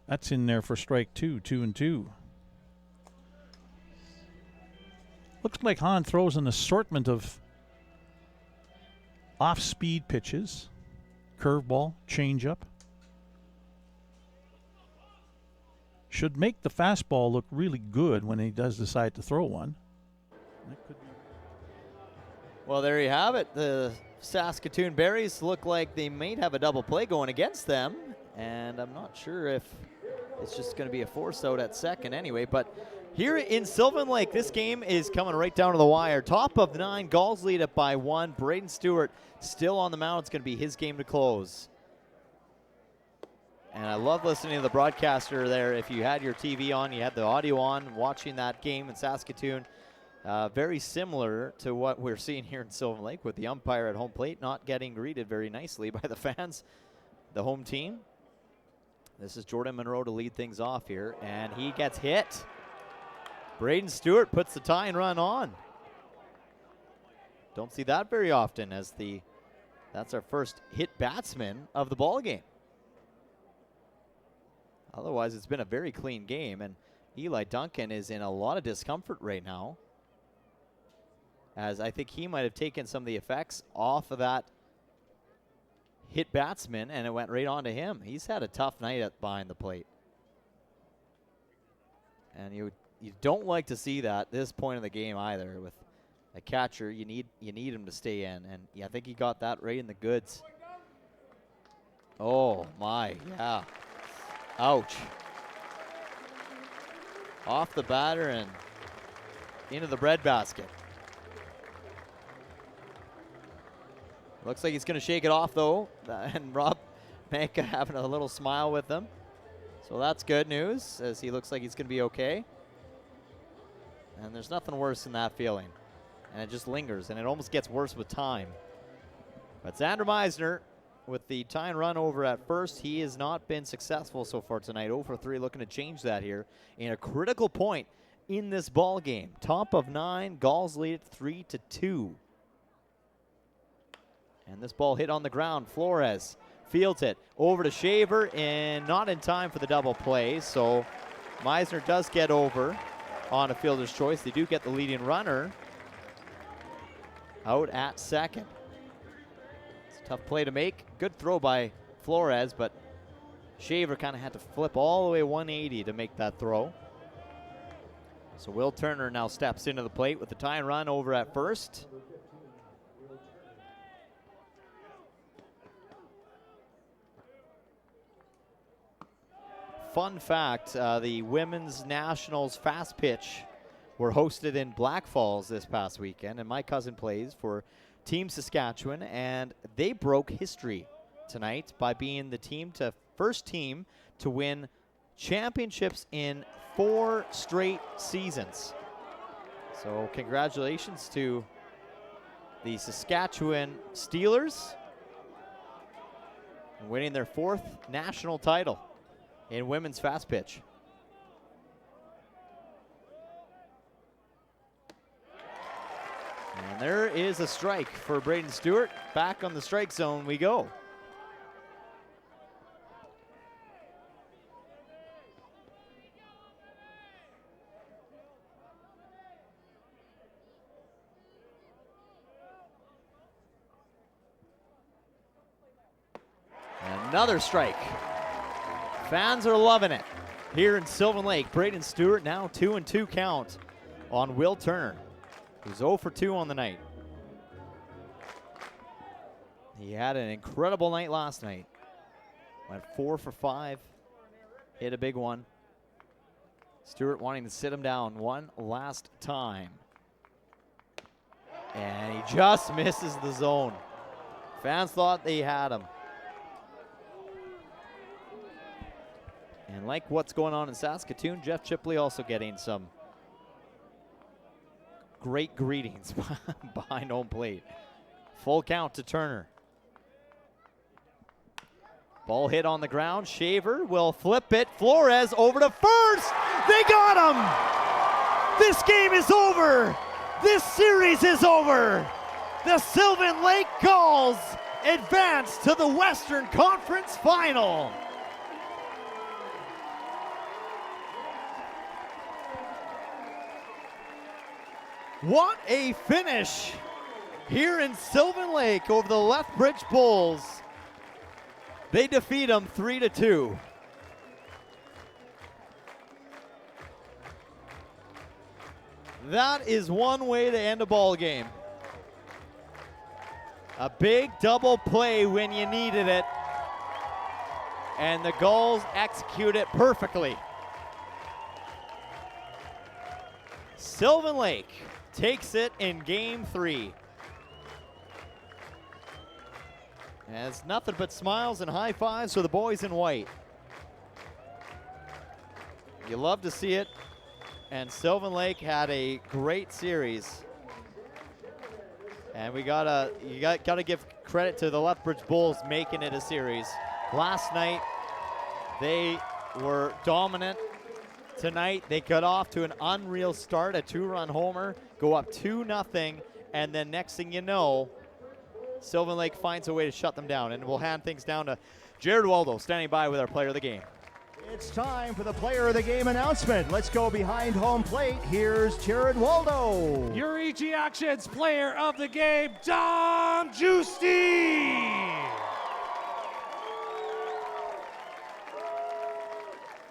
That's in there for strike two, 2-2. Looks like Hahn throws an assortment of off-speed pitches, curveball, changeup. Should make the fastball look really good when he does decide to throw one. That could be. Well, there you have it. The Saskatoon Berries look like they might have a double play going against them, and I'm not sure if it's just going to be a force out at second anyway. But here in Sylvan Lake, this game is coming right down to the wire. Top of 9, Gulls lead it by 1. Braden Stewart still on the mound. It's going to be his game to close. And I love listening to the broadcaster there. If you had your TV on, you had the audio on, watching that game in Saskatoon. Very similar to what we're seeing here in Sylvan Lake with the umpire at home plate not getting greeted very nicely by the fans, the home team. This is Jordan Monroe to lead things off here, and he gets hit. Braden Stewart puts the tying run on. Don't see that very often, as that's our first hit batsman of the ball game. Otherwise, it's been a very clean game, and Eli Duncan is in a lot of discomfort right now, as I think he might have taken some of the effects off of that hit batsman, and it went right on to him. He's had a tough night behind the plate. And you don't like to see that this point of the game either. With a catcher, you need him to stay in, and yeah, I think he got that right in the goods. Oh my, yeah. Ouch. Off the batter and into the breadbasket. Looks like he's going to shake it off, though, and Rob Manka having a little smile with him. So that's good news, as he looks like he's going to be okay. And there's nothing worse than that feeling. And it just lingers, and it almost gets worse with time. But Xander Meisner with the tying run over at first. He has not been successful so far tonight. 0 for 3, looking to change that here in a critical point in this ball game. Top of 9, Gulls lead it 3-2. And this ball hit on the ground. Flores fields it over to Shaver, and not in time for the double play. So Meisner does get over on a fielder's choice. They do get the leading runner out at second. It's a tough play to make. Good throw by Flores, but Shaver kind of had to flip all the way 180 to make that throw. So Will Turner now steps into the plate with the tying run over at first. Fun fact, the Women's Nationals Fast Pitch were hosted in Black Falls this past weekend, and my cousin plays for Team Saskatchewan, and they broke history tonight by being the first team to win championships in 4 straight seasons. So congratulations to the Saskatchewan Steelers and winning their 4th national title in women's fast pitch. And there is a strike for Braden Stewart. Back on the strike zone we go. Another strike. Fans are loving it here in Sylvan Lake. Braden Stewart now 2-2 count on Will Turner, who's 0 for 2 on the night. He had an incredible night last night. Went 4 for 5, hit a big one. Stewart wanting to sit him down one last time. And he just misses the zone. Fans thought they had him. And like what's going on in Saskatoon, Jeff Chipley also getting some great greetings behind home plate. Full count to Turner. Ball hit on the ground. Shaver will flip it. Flores over to first. They got him. This game is over. This series is over. The Sylvan Lake Gulls advance to the Western Conference Final. What a finish here in Sylvan Lake over the Lethbridge Bulls. They defeat them 3-2. That is one way to end a ball game. A big double play when you needed it. And the Gulls execute it perfectly. Sylvan Lake takes it in game 3. And it's nothing but smiles and high fives for the boys in white. You love to see it. And Sylvan Lake had a great series. And you gotta give credit to the Lethbridge Bulls making it a series. Last night, they were dominant. Tonight, they got off to an unreal start, a 2-run homer, go up 2-0, and then next thing you know, Sylvan Lake finds a way to shut them down. And we'll hand things down to Jared Waldo, standing by with our player of the game. It's time for the player of the game announcement. Let's go behind home plate. Here's Jared Waldo. Your EG Auctions player of the game, Dom Juicy.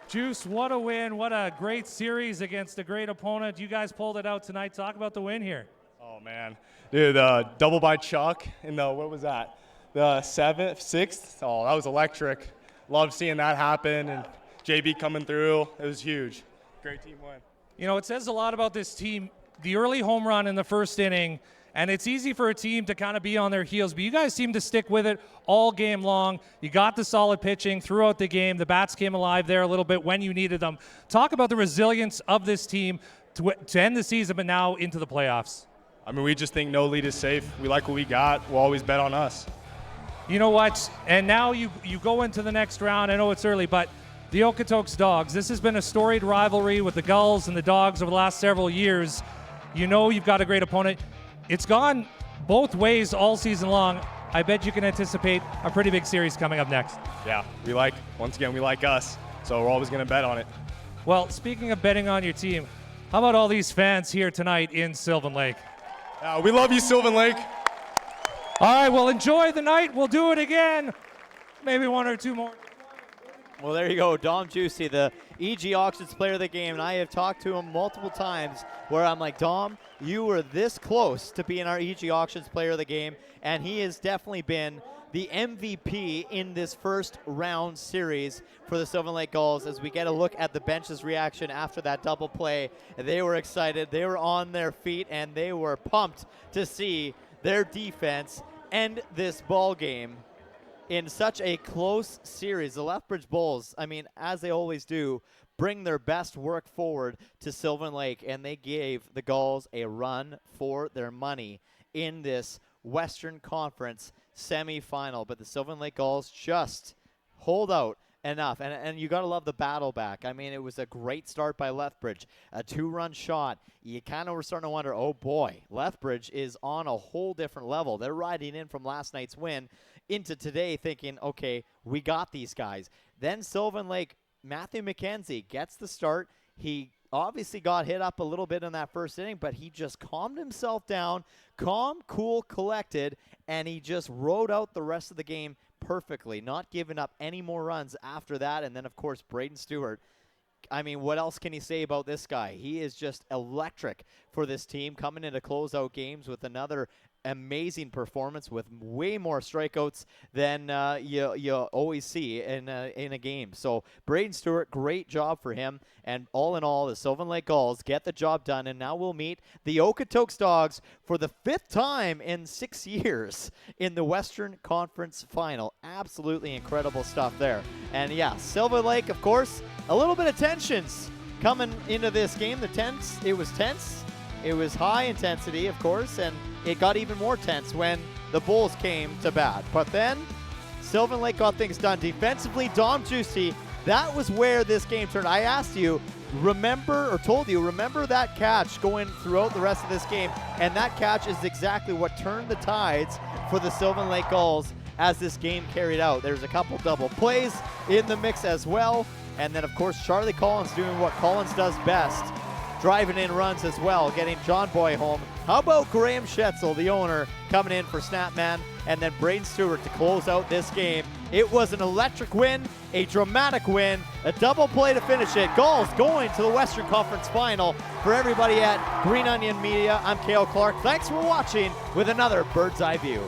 Juice, what a win. What a great series against a great opponent. You guys pulled it out tonight. Talk about the win here. Oh, man. Dude, double by Chuck in the, what was that? The 7th, 6th? Oh, that was electric. Love seeing that happen, and JB coming through. It was huge. Great team win. You know, it says a lot about this team. The early home run in the first inning, and it's easy for a team to kind of be on their heels, but you guys seem to stick with it all game long. You got the solid pitching throughout the game. The bats came alive there a little bit when you needed them. Talk about the resilience of this team to end the season, but now into the playoffs. I mean, we just think no lead is safe. We like what we got. We'll always bet on us. You know what? And now you go into the next round. I know it's early, but the Okotoks Dogs, this has been a storied rivalry with the Gulls and the Dogs over the last several years. You know you've got a great opponent. It's gone both ways all season long. I bet you can anticipate a pretty big series coming up next. Yeah, we like us, so we're always going to bet on it. Well, speaking of betting on your team, how about all these fans here tonight in Sylvan Lake? We love you, Sylvan Lake. All right, well, enjoy the night. We'll do it again. Maybe one or two more. Well, there you go, Dom Juicy, the EG Auctions player of the game, and I have talked to him multiple times where I'm like, Dom, you were this close to being our EG Auctions player of the game, and he has definitely been the MVP in this first round series for the Sylvan Lake Gulls. As we get a look at the bench's reaction after that double play, they were excited, they were on their feet, and they were pumped to see their defense end this ball game in such a close series. The Lethbridge Bulls, I mean, as they always do, bring their best work forward to Sylvan Lake, and they gave the Gulls a run for their money in this Western Conference semifinal. But the Sylvan Lake Gulls just hold out enough, and you got to love the battle back. I mean, it was a great start by Lethbridge, a 2-run shot. You kind of were starting to wonder, oh boy, Lethbridge is on a whole different level. They're riding in from last night's win into today thinking, okay, we got these guys. Then Sylvan Lake, Matthew McKenzie gets the start. He obviously got hit up a little bit in that first inning, but he just calmed himself down, calm, cool, collected, and he just rode out the rest of the game perfectly, not giving up any more runs after that. And then, of course, Braden Stewart. I mean, what else can you say about this guy? He is just electric for this team, coming in to close out games with another amazing performance with way more strikeouts than you always see in a game. So Braden Stewart, great job for him. And all in all, the Sylvan Lake Gulls get the job done. And now we'll meet the Okotoks Dogs for the 5th time in 6 years in the Western Conference Final. Absolutely incredible stuff there. And yeah, Sylvan Lake, of course, a little bit of tensions coming into this game. It was tense. It was high intensity, of course, and it got even more tense when the Bulls came to bat. But then Sylvan Lake got things done defensively. Dom Juicy, that was where this game turned. I asked you, remember that catch going throughout the rest of this game, and that catch is exactly what turned the tides for the Sylvan Lake Gulls as this game carried out. There's a couple double plays in the mix as well, and then, of course, Charlie Collins doing what Collins does best, driving in runs as well, getting John Boy home. How about Graham Schetzel, the owner, coming in for Snapman, and then Braden Stewart to close out this game. It was an electric win, a dramatic win, a double play to finish it. Gulls going to the Western Conference Final. For everybody at Green Onion Media, I'm Cale Clark. Thanks for watching with another Bird's Eye View.